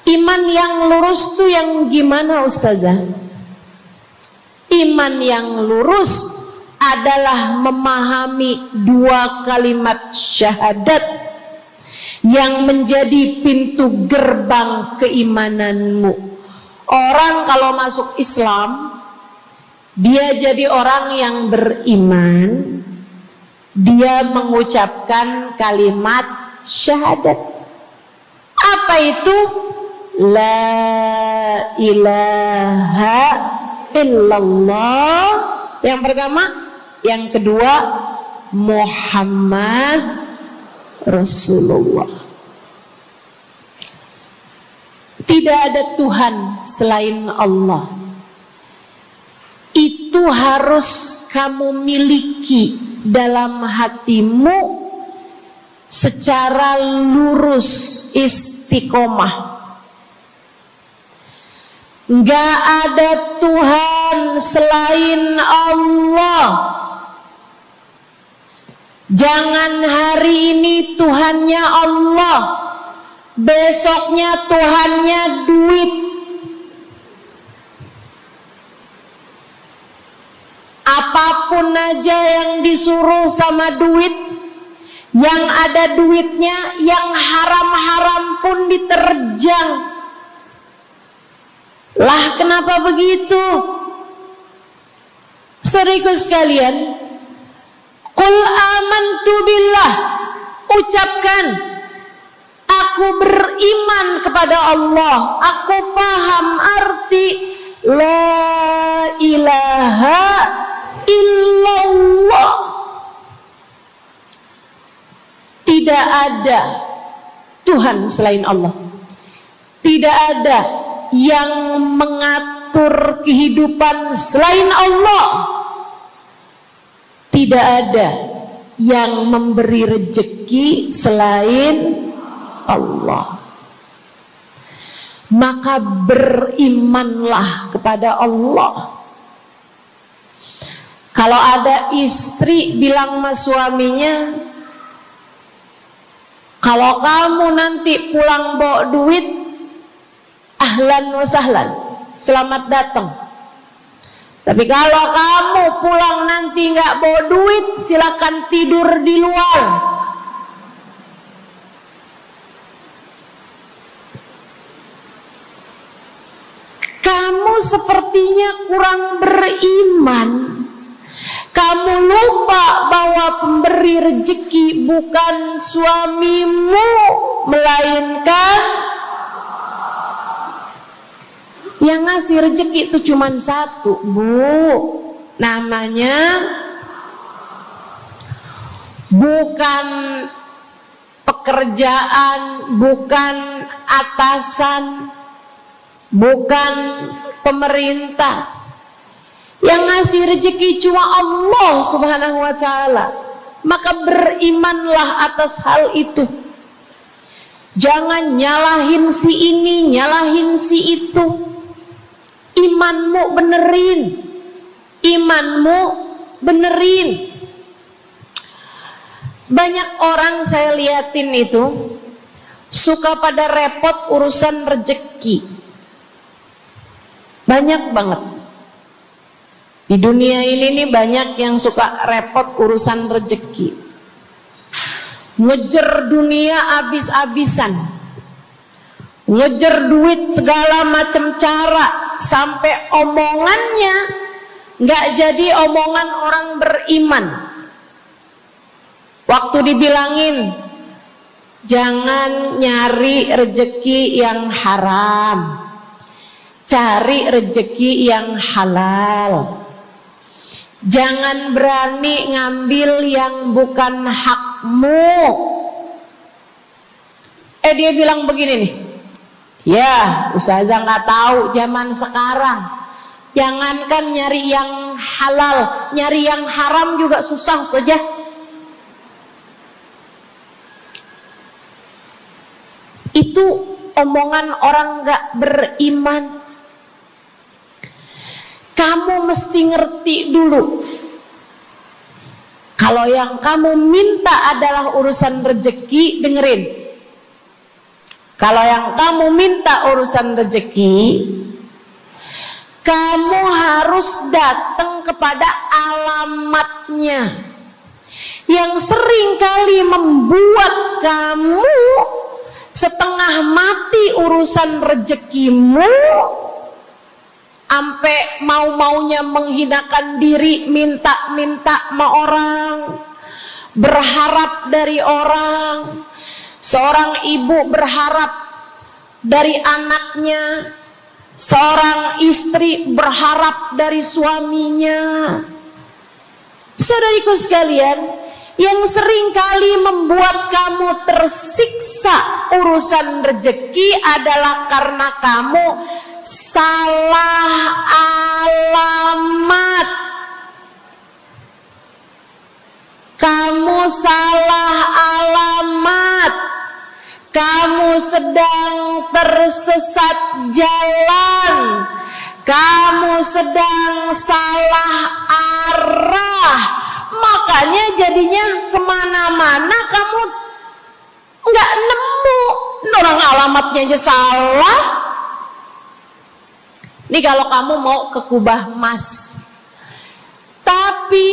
B: Iman yang lurus tuh yang gimana, Ustazah? Iman yang lurus adalah memahami dua kalimat syahadat yang menjadi pintu gerbang keimananmu. Orang kalau masuk Islam, dia jadi orang yang beriman, dia mengucapkan kalimat syahadat. Apa itu? La ilaha illallah. Yang pertama. Yang kedua, Muhammad Rasulullah. Tidak ada Tuhan selain Allah. Itu harus kamu miliki dalam hatimu secara lurus, istiqomah. Enggak ada Tuhan selain Allah. Jangan hari ini Tuhannya Allah, besoknya Tuhannya duit. Apapun aja yang disuruh sama duit, yang ada duitnya, yang haram-haram pun diterjang. Lah kenapa begitu? Saudaraku sekalian, qul amantu billah, ucapkan aku beriman kepada Allah, aku faham arti la ilaha illallah. Tidak ada Tuhan selain Allah. Tidak ada yang mengatur kehidupan selain Allah. Tidak ada yang memberi rezeki selain Allah. Maka berimanlah kepada Allah. Kalau ada istri bilang sama suaminya, kalau kamu nanti pulang bawa duit, ahlan wa sahlan, selamat datang. Tapi kalau kamu pulang nanti nggak bawa duit, silakan tidur di luar. Kamu sepertinya kurang beriman. Kamu lupa bahwa pemberi rezeki bukan suamimu, melainkan yang ngasih rezeki itu cuma satu, Bu. Namanya bukan pekerjaan, bukan atasan, bukan pemerintah. Yang ngasih rezeki cuma Allah Subhanahu wa ta'ala. Maka berimanlah atas hal itu. Jangan nyalahin si ini, nyalahin si itu. Imanmu benerin. Imanmu benerin. Banyak orang saya liatin itu suka pada repot urusan rezeki. Banyak banget. Di dunia ini nih banyak yang suka repot urusan rezeki. ngejar dunia abis-abisan, ngejar duit segala macam cara, sampai omongannya nggak jadi omongan orang beriman. Waktu dibilangin jangan nyari rejeki yang haram, cari rejeki yang halal. Jangan berani ngambil yang bukan hakmu. Dia bilang begini nih, ya ustazah nggak tahu zaman sekarang, jangankan nyari yang halal, nyari yang haram juga susah saja. Itu omongan orang nggak beriman. Kamu mesti ngerti dulu, kalau yang kamu minta adalah urusan rezeki, dengerin. Kalau yang kamu minta urusan rezeki, kamu harus datang kepada alamatnya, yang sering kali membuat kamu setengah mati urusan rezekimu, sampai mau-maunya menghinakan diri, minta-minta sama orang, berharap dari orang. Seorang ibu berharap dari anaknya, seorang istri berharap dari suaminya. Saudariku sekalian, yang sering kali membuat kamu tersiksa urusan rezeki adalah karena kamu salah alamat. Kamu salah alamat. Kamu sedang tersesat jalan. Kamu sedang salah arah. Makanya jadinya kemana-mana kamu nggak nemu. Orang alamatnya aja salah. Ini kalau kamu mau ke Kubah Mas, tapi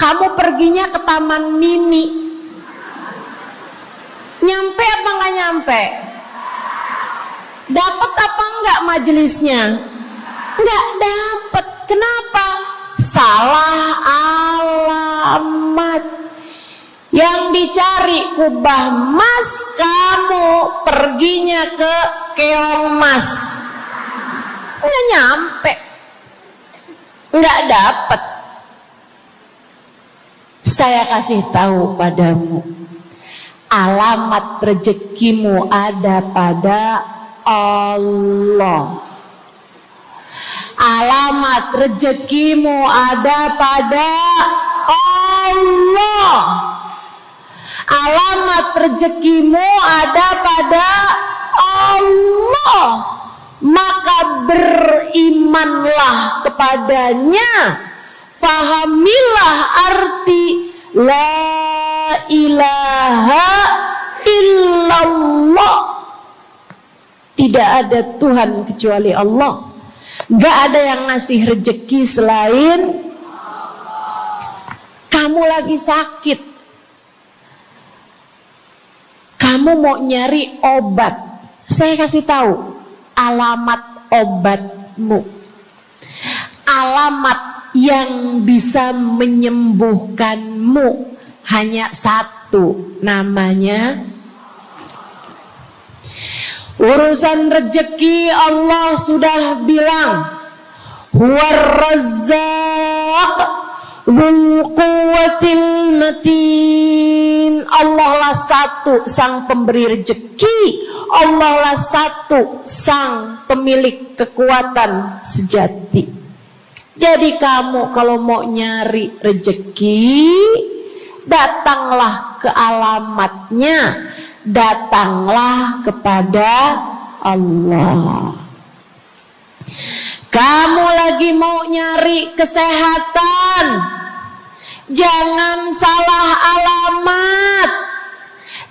B: kamu perginya ke Taman Mini, nyampe apa nggak nyampe? Dapat apa enggak majelisnya? Nggak dapat. Kenapa? Salah alamat. Yang dicari Kubah Mas, kamu perginya ke Keong Mas. Nggak nyampe, nggak dapat. Saya kasih tahu padamu, alamat rezekimu ada pada Allah. Alamat rezekimu ada pada Allah. Alamat rezekimu ada pada Allah. Maka berimanlah kepadanya, fahamilah arti la ilaha illallah. Tidak ada Tuhan kecuali Allah. Gak ada yang ngasih rezeki selain kamu. Lagi sakit, kamu mau nyari obat, saya kasih tahu alamat obatmu. Alamat yang bisa menyembuhkanmu hanya satu, namanya urusan rezeki. Allah sudah bilang, Huwar-Razzaq dzul quwwatil matin. Allah lah satu sang pemberi rezeki. Allah lah satu sang pemilik kekuatan sejati. Jadi kamu kalau mau nyari rezeki, datanglah ke alamatnya, datanglah kepada Allah. Kamu lagi mau nyari kesehatan, jangan salah alamat.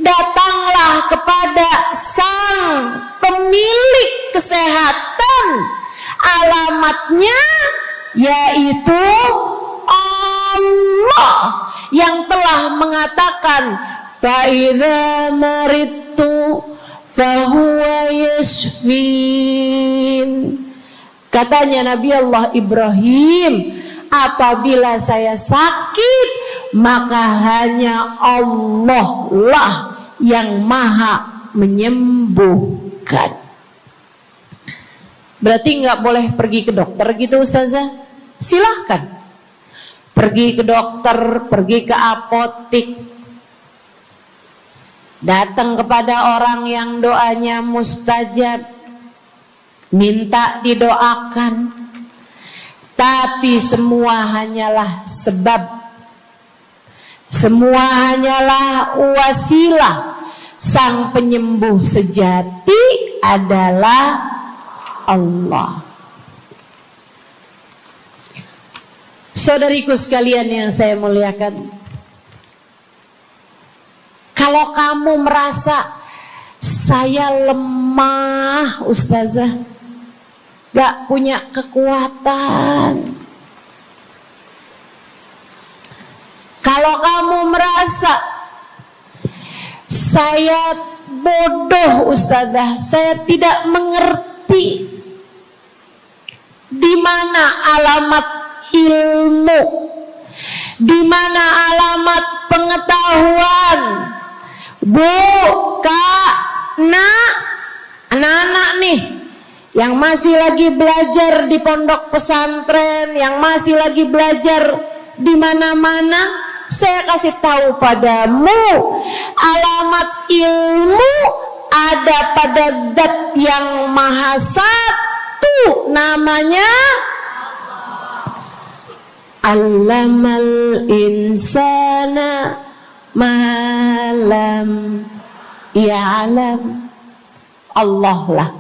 B: Datanglah kepada sang pemilik kesehatan. Alamatnya yaitu Allah yang telah mengatakan, fa idza maridtu fa huwa yashfin. Katanya Nabi Allah Ibrahim, apabila saya sakit, maka hanya Allah lah yang maha menyembuhkan. Berarti nggak boleh pergi ke dokter gitu Ustazah? Silahkan pergi ke dokter, pergi ke apotik, datang kepada orang yang doanya mustajab, minta didoakan. Tapi semua hanyalah sebab, semua hanyalah wasilah. Sang penyembuh sejati adalah Allah. Saudariku sekalian yang saya muliakan, kalau kamu merasa saya lemah Ustazah, gak punya kekuatan, kalau kamu merasa saya bodoh Ustazah, saya tidak mengerti di mana alamat ilmu, di mana alamat pengetahuan. Bu, Kak, Nak, anak-anak nih yang masih lagi belajar di pondok pesantren, yang masih lagi belajar di mana-mana, saya kasih tahu padamu, alamat ilmu ada pada Zat yang Maha Satu, namanya Allamal insana malam ya'lam. Allah lah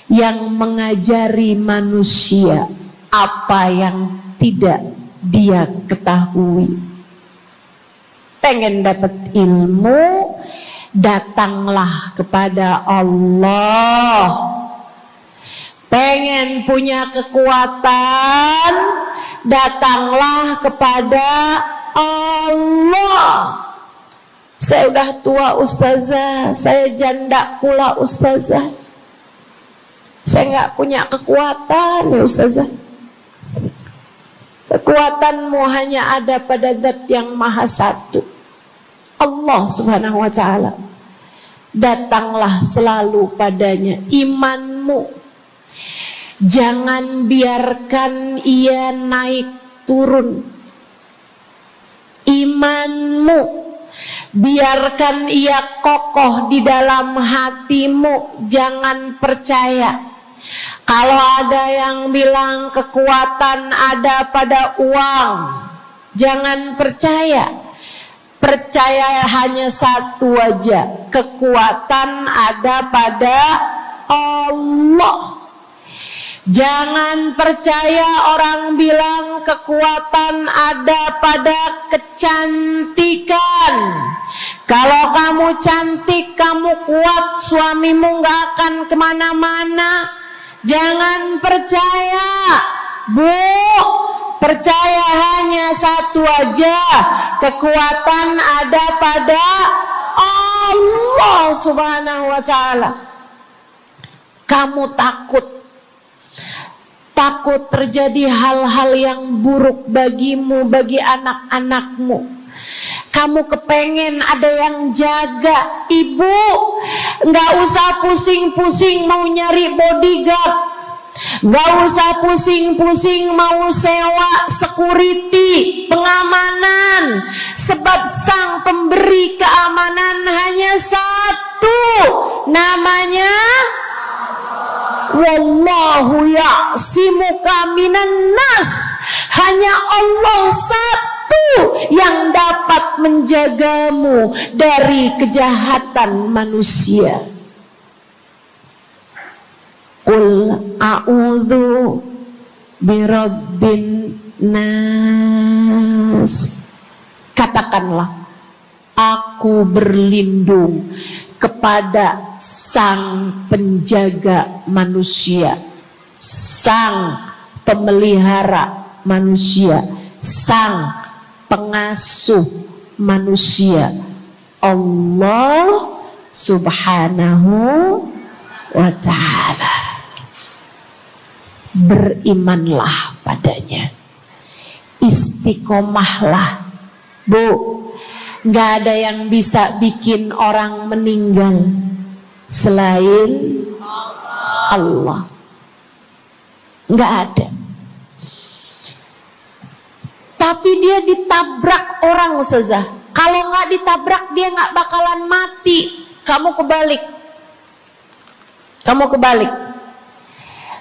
B: yang mengajari manusia apa yang tidak dia ketahui. Pengen dapat ilmu, datanglah kepada Allah. Pengen punya kekuatan, datanglah kepada Allah. Saya udah tua Ustazah, saya janda pula Ustazah, saya nggak punya kekuatan ya Ustazah. Kekuatanmu hanya ada pada Zat yang Maha Satu, Allah Subhanahu wa Ta'ala. Datanglah selalu padanya. Imanmu jangan biarkan ia naik turun. Imanmu biarkan ia kokoh di dalam hatimu. Jangan percaya kalau ada yang bilang kekuatan ada pada uang. Jangan percaya. Percaya hanya satu aja, kekuatan ada pada Allah. Jangan percaya orang bilang kekuatan ada pada kecantikan. Kalau kamu cantik, kamu kuat, suamimu gak akan kemana-mana. Jangan percaya, Bu. Percaya hanya satu aja, kekuatan ada pada Allah Subhanahu wa Ta'ala. Kamu takut terjadi hal-hal yang buruk bagimu, bagi anak-anakmu. Kamu kepengen ada yang jaga. Ibu, nggak usah pusing-pusing mau nyari bodyguard, nggak usah pusing-pusing mau sewa security, pengamanan. Sebab sang pemberi keamanan hanya satu, namanya Wallahu ya'simuka minan nas. Hanya Allah satu yang dapat menjagamu dari kejahatan manusia. Qul a'udzu birabbin nas. Katakanlah, aku berlindung kepada sang penjaga manusia, sang pemelihara manusia, sang pengasuh manusia, Allah Subhanahu wa ta'ala. Berimanlah padanya, istiqomahlah. Bu, gak ada yang bisa bikin orang meninggal selain Allah. Gak ada. Tapi dia ditabrak orang, Ustazah. Kalau gak ditabrak dia gak bakalan mati. Kamu kebalik.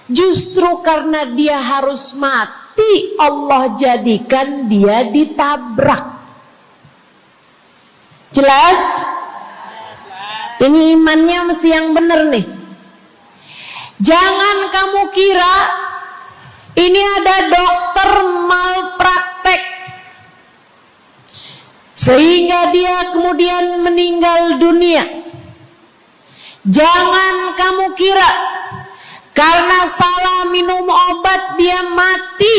B: Justru karena dia harus mati, Allah jadikan dia ditabrak. Jelas? Ini imannya mesti yang benar nih. Jangan kamu kira ini ada dokter malpraktek sehingga dia kemudian meninggal dunia. Jangan kamu kira karena salah minum obat dia mati.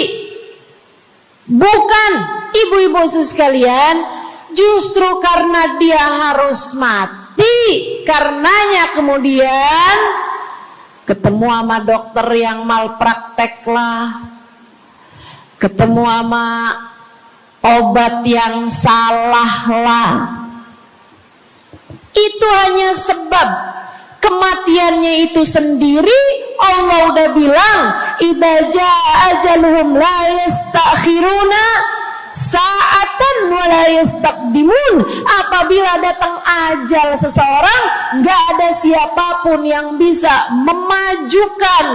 B: Bukan, ibu-ibu sekalian, justru karena dia harus mati, karenanya kemudian ketemu sama dokter yang malpraktek lah, ketemu sama obat yang salah lah. Itu hanya sebab kematiannya itu sendiri. Allah udah bilang, idza jaa ajaluhum la yastakhiruna sa'atan wa la yastaqdimun. Apabila datang ajal seseorang, nggak ada siapapun yang bisa memajukan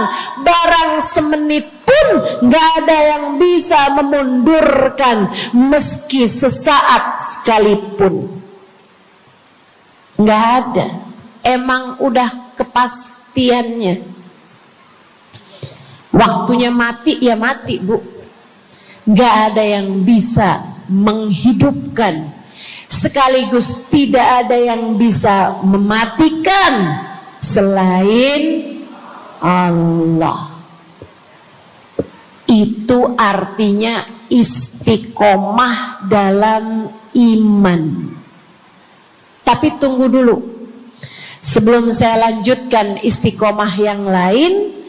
B: barang semenit pun, nggak ada yang bisa memundurkan meski sesaat sekalipun. Nggak ada. Emang udah kepastiannya. Waktunya mati ya mati, Bu. Gak ada yang bisa menghidupkan, sekaligus tidak ada yang bisa mematikan selain Allah. Itu artinya istiqomah dalam iman. Tapi tunggu dulu, sebelum saya lanjutkan istiqomah yang lain.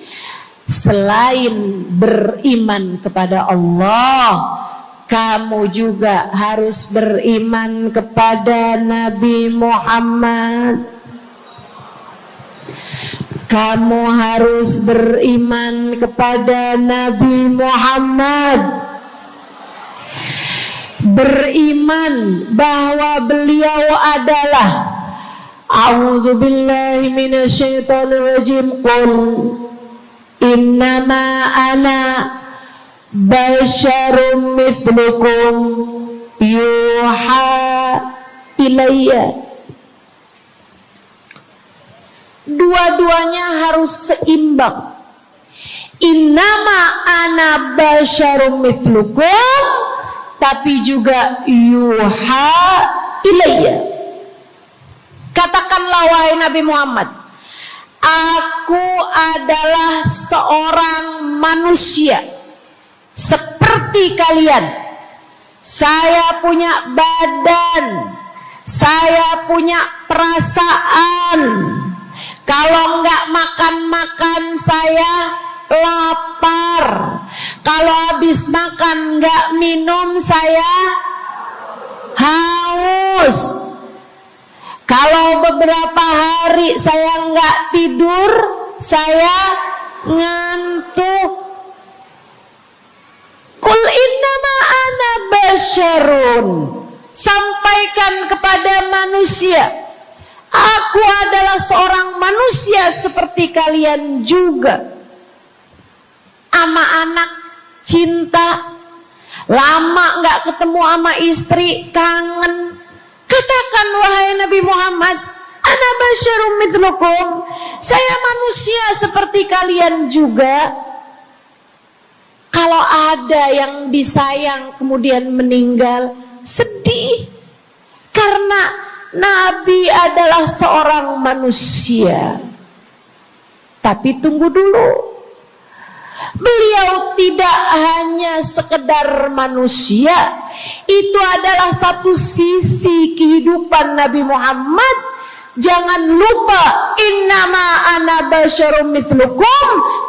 B: Selain beriman kepada Allah, kamu juga harus beriman kepada Nabi Muhammad. Kamu harus beriman kepada Nabi Muhammad. Beriman bahwa beliau adalah, a'udzubillahi minasyaitonirrajim, qul innama ana basyarum mithlukum yuha ilayya. Dua-duanya harus seimbang. Innama ana basyarum mithlukum, tapi juga yuha ilayya. Katakanlah wahai Nabi Muhammad, aku adalah seorang manusia seperti kalian. Saya punya badan, saya punya perasaan. Kalau nggak makan-makan saya lapar. Kalau habis makan nggak minum saya haus. Kalau beberapa hari saya nggak tidur, saya ngantuk. Qul innama ana basyarun. Sampaikan kepada manusia, aku adalah seorang manusia seperti kalian juga. Ama anak cinta, lama nggak ketemu sama istri, kangen. Katakan wahai Nabi Muhammad, ana basyarum mithlukum, saya manusia seperti kalian juga. Kalau ada yang disayang kemudian meninggal, sedih. Karena Nabi adalah seorang manusia. Tapi tunggu dulu, Beliau tidak hanya sekedar manusia, itu adalah satu sisi kehidupan Nabi Muhammad. Jangan lupa, innama ana basyarum mithlukum,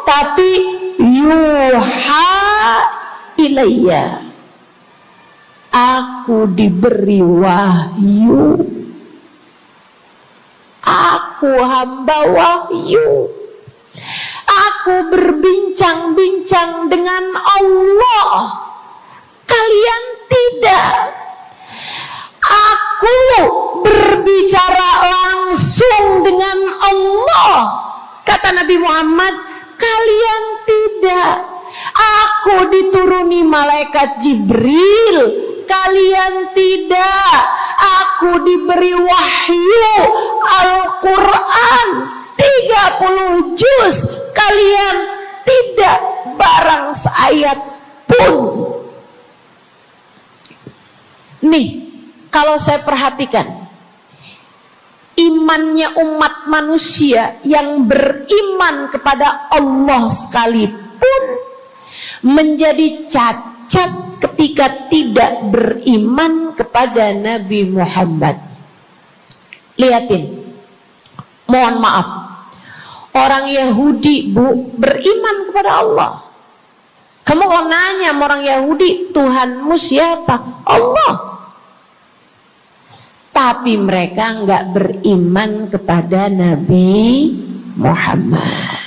B: tapi yuha ilayya, aku diberi wahyu, aku hamba wahyu, aku berbincang-bincang dengan Allah, kalian tidak. Aku berbicara langsung dengan Allah, kata Nabi Muhammad, kalian tidak. Aku dituruni malaikat Jibril, kalian tidak. Aku diberi wahyu Al-Quran 30 juz, kalian tidak barang seayat pun. Nih, kalau saya perhatikan, imannya umat manusia yang beriman kepada Allah sekalipun menjadi cacat ketika tidak beriman kepada Nabi Muhammad. Lihatin, mohon maaf, orang Yahudi, Bu, beriman kepada Allah. Kamu kalau nanya sama orang Yahudi, Tuhanmu siapa? Allah. Tapi mereka nggak beriman kepada Nabi Muhammad.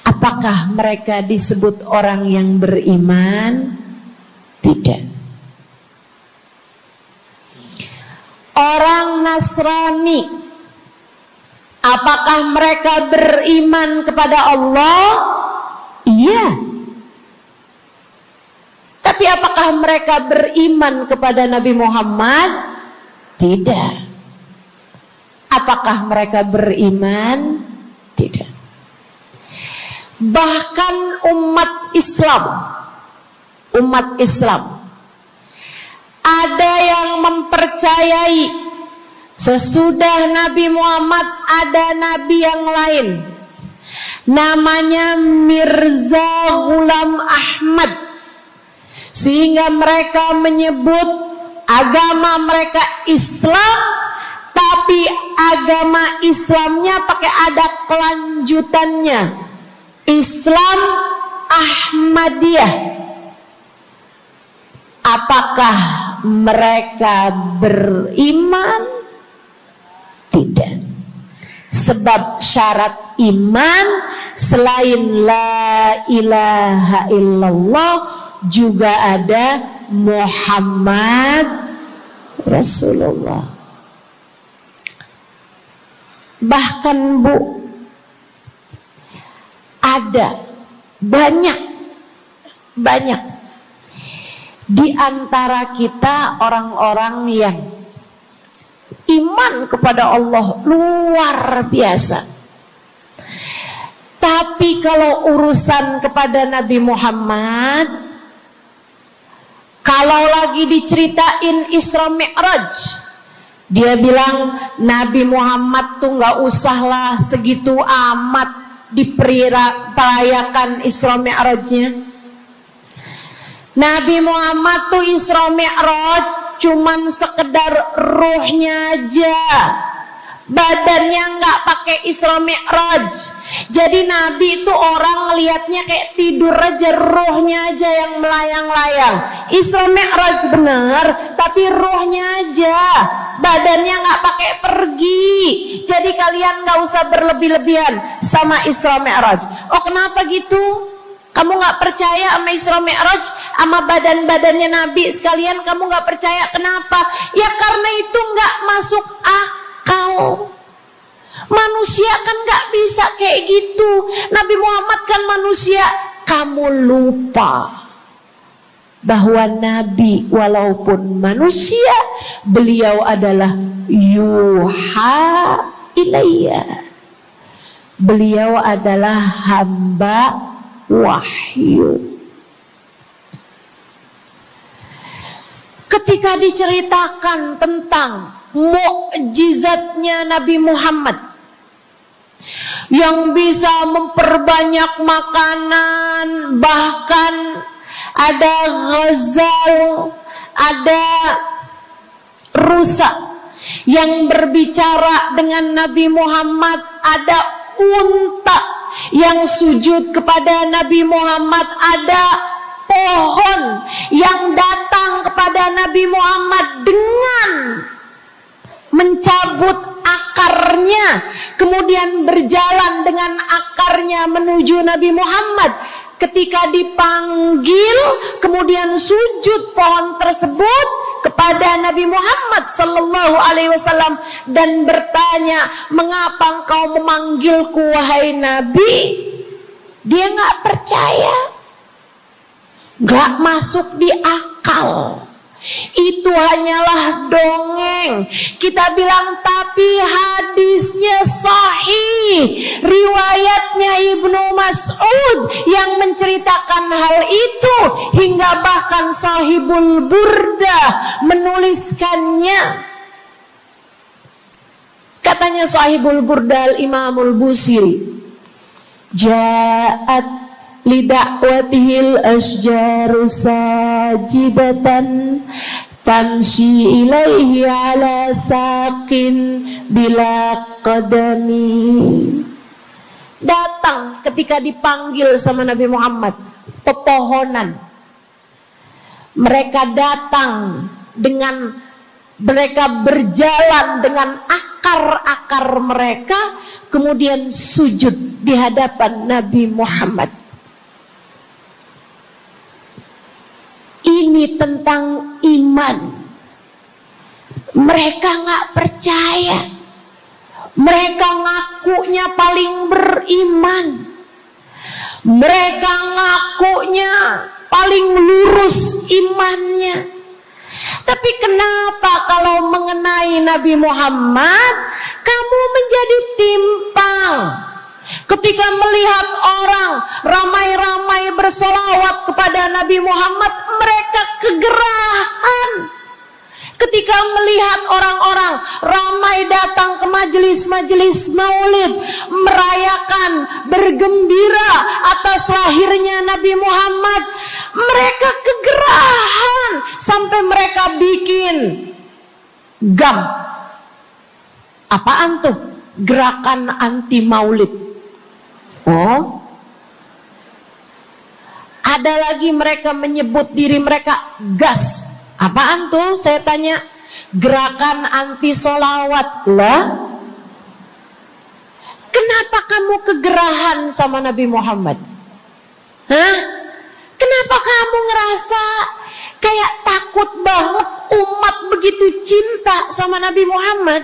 B: Apakah mereka disebut orang yang beriman? Tidak. Orang Nasrani, apakah mereka beriman kepada Allah? Iya. Tapi apakah mereka beriman kepada Nabi Muhammad? Tidak. Apakah mereka beriman? Tidak. Bahkan umat Islam ada yang mempercayai sesudah Nabi Muhammad ada nabi yang lain, namanya Mirza Ghulam Ahmad, sehingga mereka menyebut agama mereka Islam, tapi agama Islamnya pakai ada kelanjutannya, Islam Ahmadiyah. Apakah mereka beriman? Tidak. Sebab syarat iman selain la ilaha illallah juga ada Muhammad Rasulullah. Bahkan, Bu, ada banyak di antara kita orang-orang yang iman kepada Allah luar biasa, tapi kalau urusan kepada Nabi Muhammad, kalau lagi diceritain Isra Mi'raj, dia bilang Nabi Muhammad tuh nggak usahlah segitu amat diperayakan Isra Mi'rajnya. Nabi Muhammad tuh Isra Mi'raj cuman sekedar ruhnya aja, badannya nggak pakai Isra Mi'raj. Jadi Nabi itu orang ngelihatnya kayak tidur aja, ruhnya aja yang melayang-layang. Isra Mi'raj bener, tapi ruhnya aja, badannya nggak pakai pergi. Jadi kalian nggak usah berlebih-lebihan sama Isra Mi'raj. Oh, kenapa gitu? Kamu nggak percaya sama Isra Mi'raj, sama badan-badannya Nabi sekalian? Kamu nggak percaya, kenapa? Ya karena itu nggak masuk akal. Manusia kan nggak bisa kayak gitu. Nabi Muhammad kan manusia. Kamu lupa bahwa Nabi walaupun manusia, beliau adalah yuha ilayya. Beliau adalah hamba wahyu. Ketika diceritakan tentang mukjizatnya Nabi Muhammad, yang bisa memperbanyak makanan, bahkan ada Ghazal, ada rusa yang berbicara dengan Nabi Muhammad, ada unta yang sujud kepada Nabi Muhammad, ada pohon yang datang kepada Nabi Muhammad dengan mencabut akarnya, kemudian berjalan dengan akarnya menuju Nabi Muhammad. Ketika dipanggil, kemudian sujud pohon tersebut kepada Nabi Muhammad sallallahu alaihi wasallam dan bertanya, "Mengapa engkau memanggilku wahai Nabi?" Dia nggak percaya, nggak masuk di akal. Itu hanyalah dongeng. Kita bilang tapi hadisnya sahih. Riwayatnya Ibnu Mas'ud yang menceritakan hal itu, hingga bahkan Sahibul Burdah menuliskannya. Katanya Sahibul Burdah Imamul Busiri, ja'at lidakwatihil asjaru sajibatan tamshi ilaihi ala saqin bila qadami. Datang ketika dipanggil sama Nabi Muhammad pepohonan. Mereka datang dengan, mereka berjalan dengan akar-akar mereka, kemudian sujud di hadapan Nabi Muhammad. Ini tentang iman. Mereka nggak percaya. Mereka ngakunya paling beriman. Mereka ngakunya paling lurus imannya. Tapi kenapa kalau mengenai Nabi Muhammad kamu menjadi timpang? Ketika melihat orang ramai-ramai bersolawat kepada Nabi Muhammad, mereka kegerahan. Ketika melihat orang-orang ramai datang ke majelis-majelis maulid, merayakan, bergembira atas lahirnya Nabi Muhammad, mereka kegerahan sampai mereka bikin GAM. Apaan tuh? Gerakan anti maulid. Oh, ada lagi mereka menyebut diri mereka GAS. Apaan tuh? Saya tanya. Gerakan anti solawat lah. Kenapa kamu kegerahan sama Nabi Muhammad? Hah? Kenapa kamu ngerasa kayak takut banget umat begitu cinta sama Nabi Muhammad?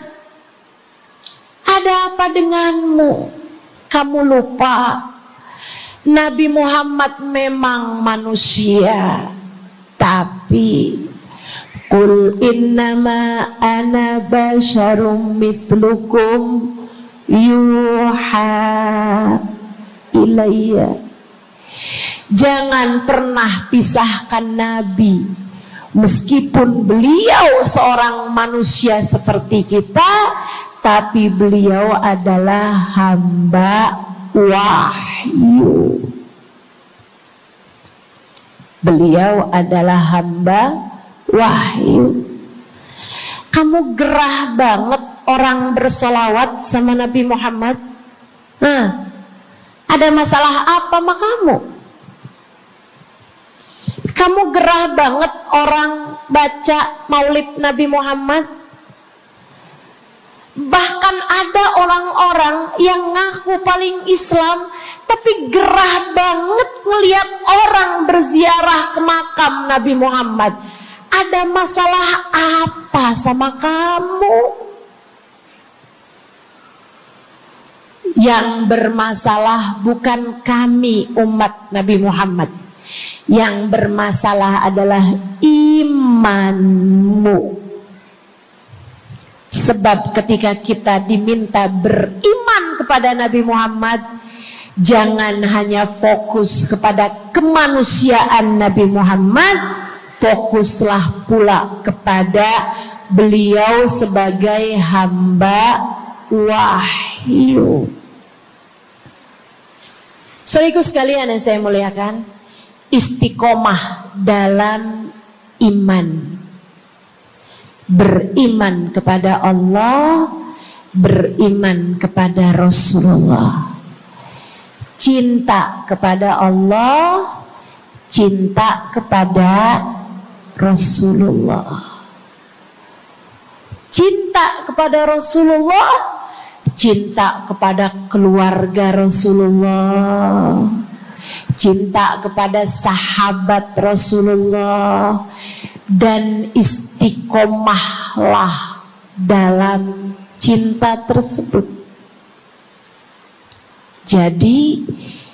B: Ada apa denganmu? Kamu lupa Nabi Muhammad memang manusia, tapi qul innama ana basyarum mithlukum yuha ilayya. Jangan pernah pisahkan Nabi, meskipun beliau seorang manusia seperti kita, tapi beliau adalah hamba wahyu. Beliau adalah hamba wahyu. Kamu gerah banget orang bersolawat sama Nabi Muhammad. Ada masalah apa sama kamu? Kamu gerah banget orang baca maulid Nabi Muhammad. Bahkan ada orang-orang yang ngaku paling Islam, tapi gerah banget ngelihat orang berziarah ke makam Nabi Muhammad. Ada masalah apa sama kamu? Yang bermasalah bukan kami umat Nabi Muhammad. Yang bermasalah adalah imanmu. Sebab ketika kita diminta beriman kepada Nabi Muhammad, jangan hanya fokus kepada kemanusiaan Nabi Muhammad, fokuslah pula kepada beliau sebagai hamba wahyu. Saudaraku sekalian yang saya muliakan, istiqomah dalam iman. Beriman kepada Allah, beriman kepada Rasulullah. Cinta kepada Allah, cinta kepada Rasulullah. Cinta kepada Rasulullah, cinta kepada keluarga Rasulullah, cinta kepada sahabat Rasulullah, dan istiqomahlah dalam cinta tersebut. Jadi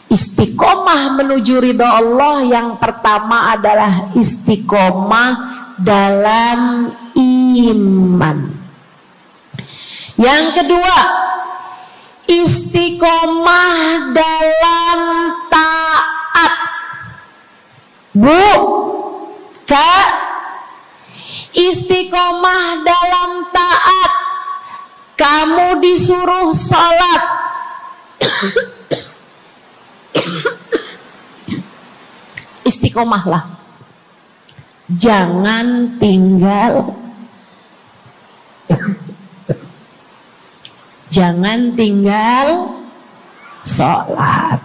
B: istiqomah menuju ridha Allah yang pertama adalah istiqomah dalam iman. Yang kedua, istiqomah dalam taat. Bu, Kak, istiqomah dalam taat. Kamu disuruh sholat, istiqomahlah. Jangan tinggal sholat.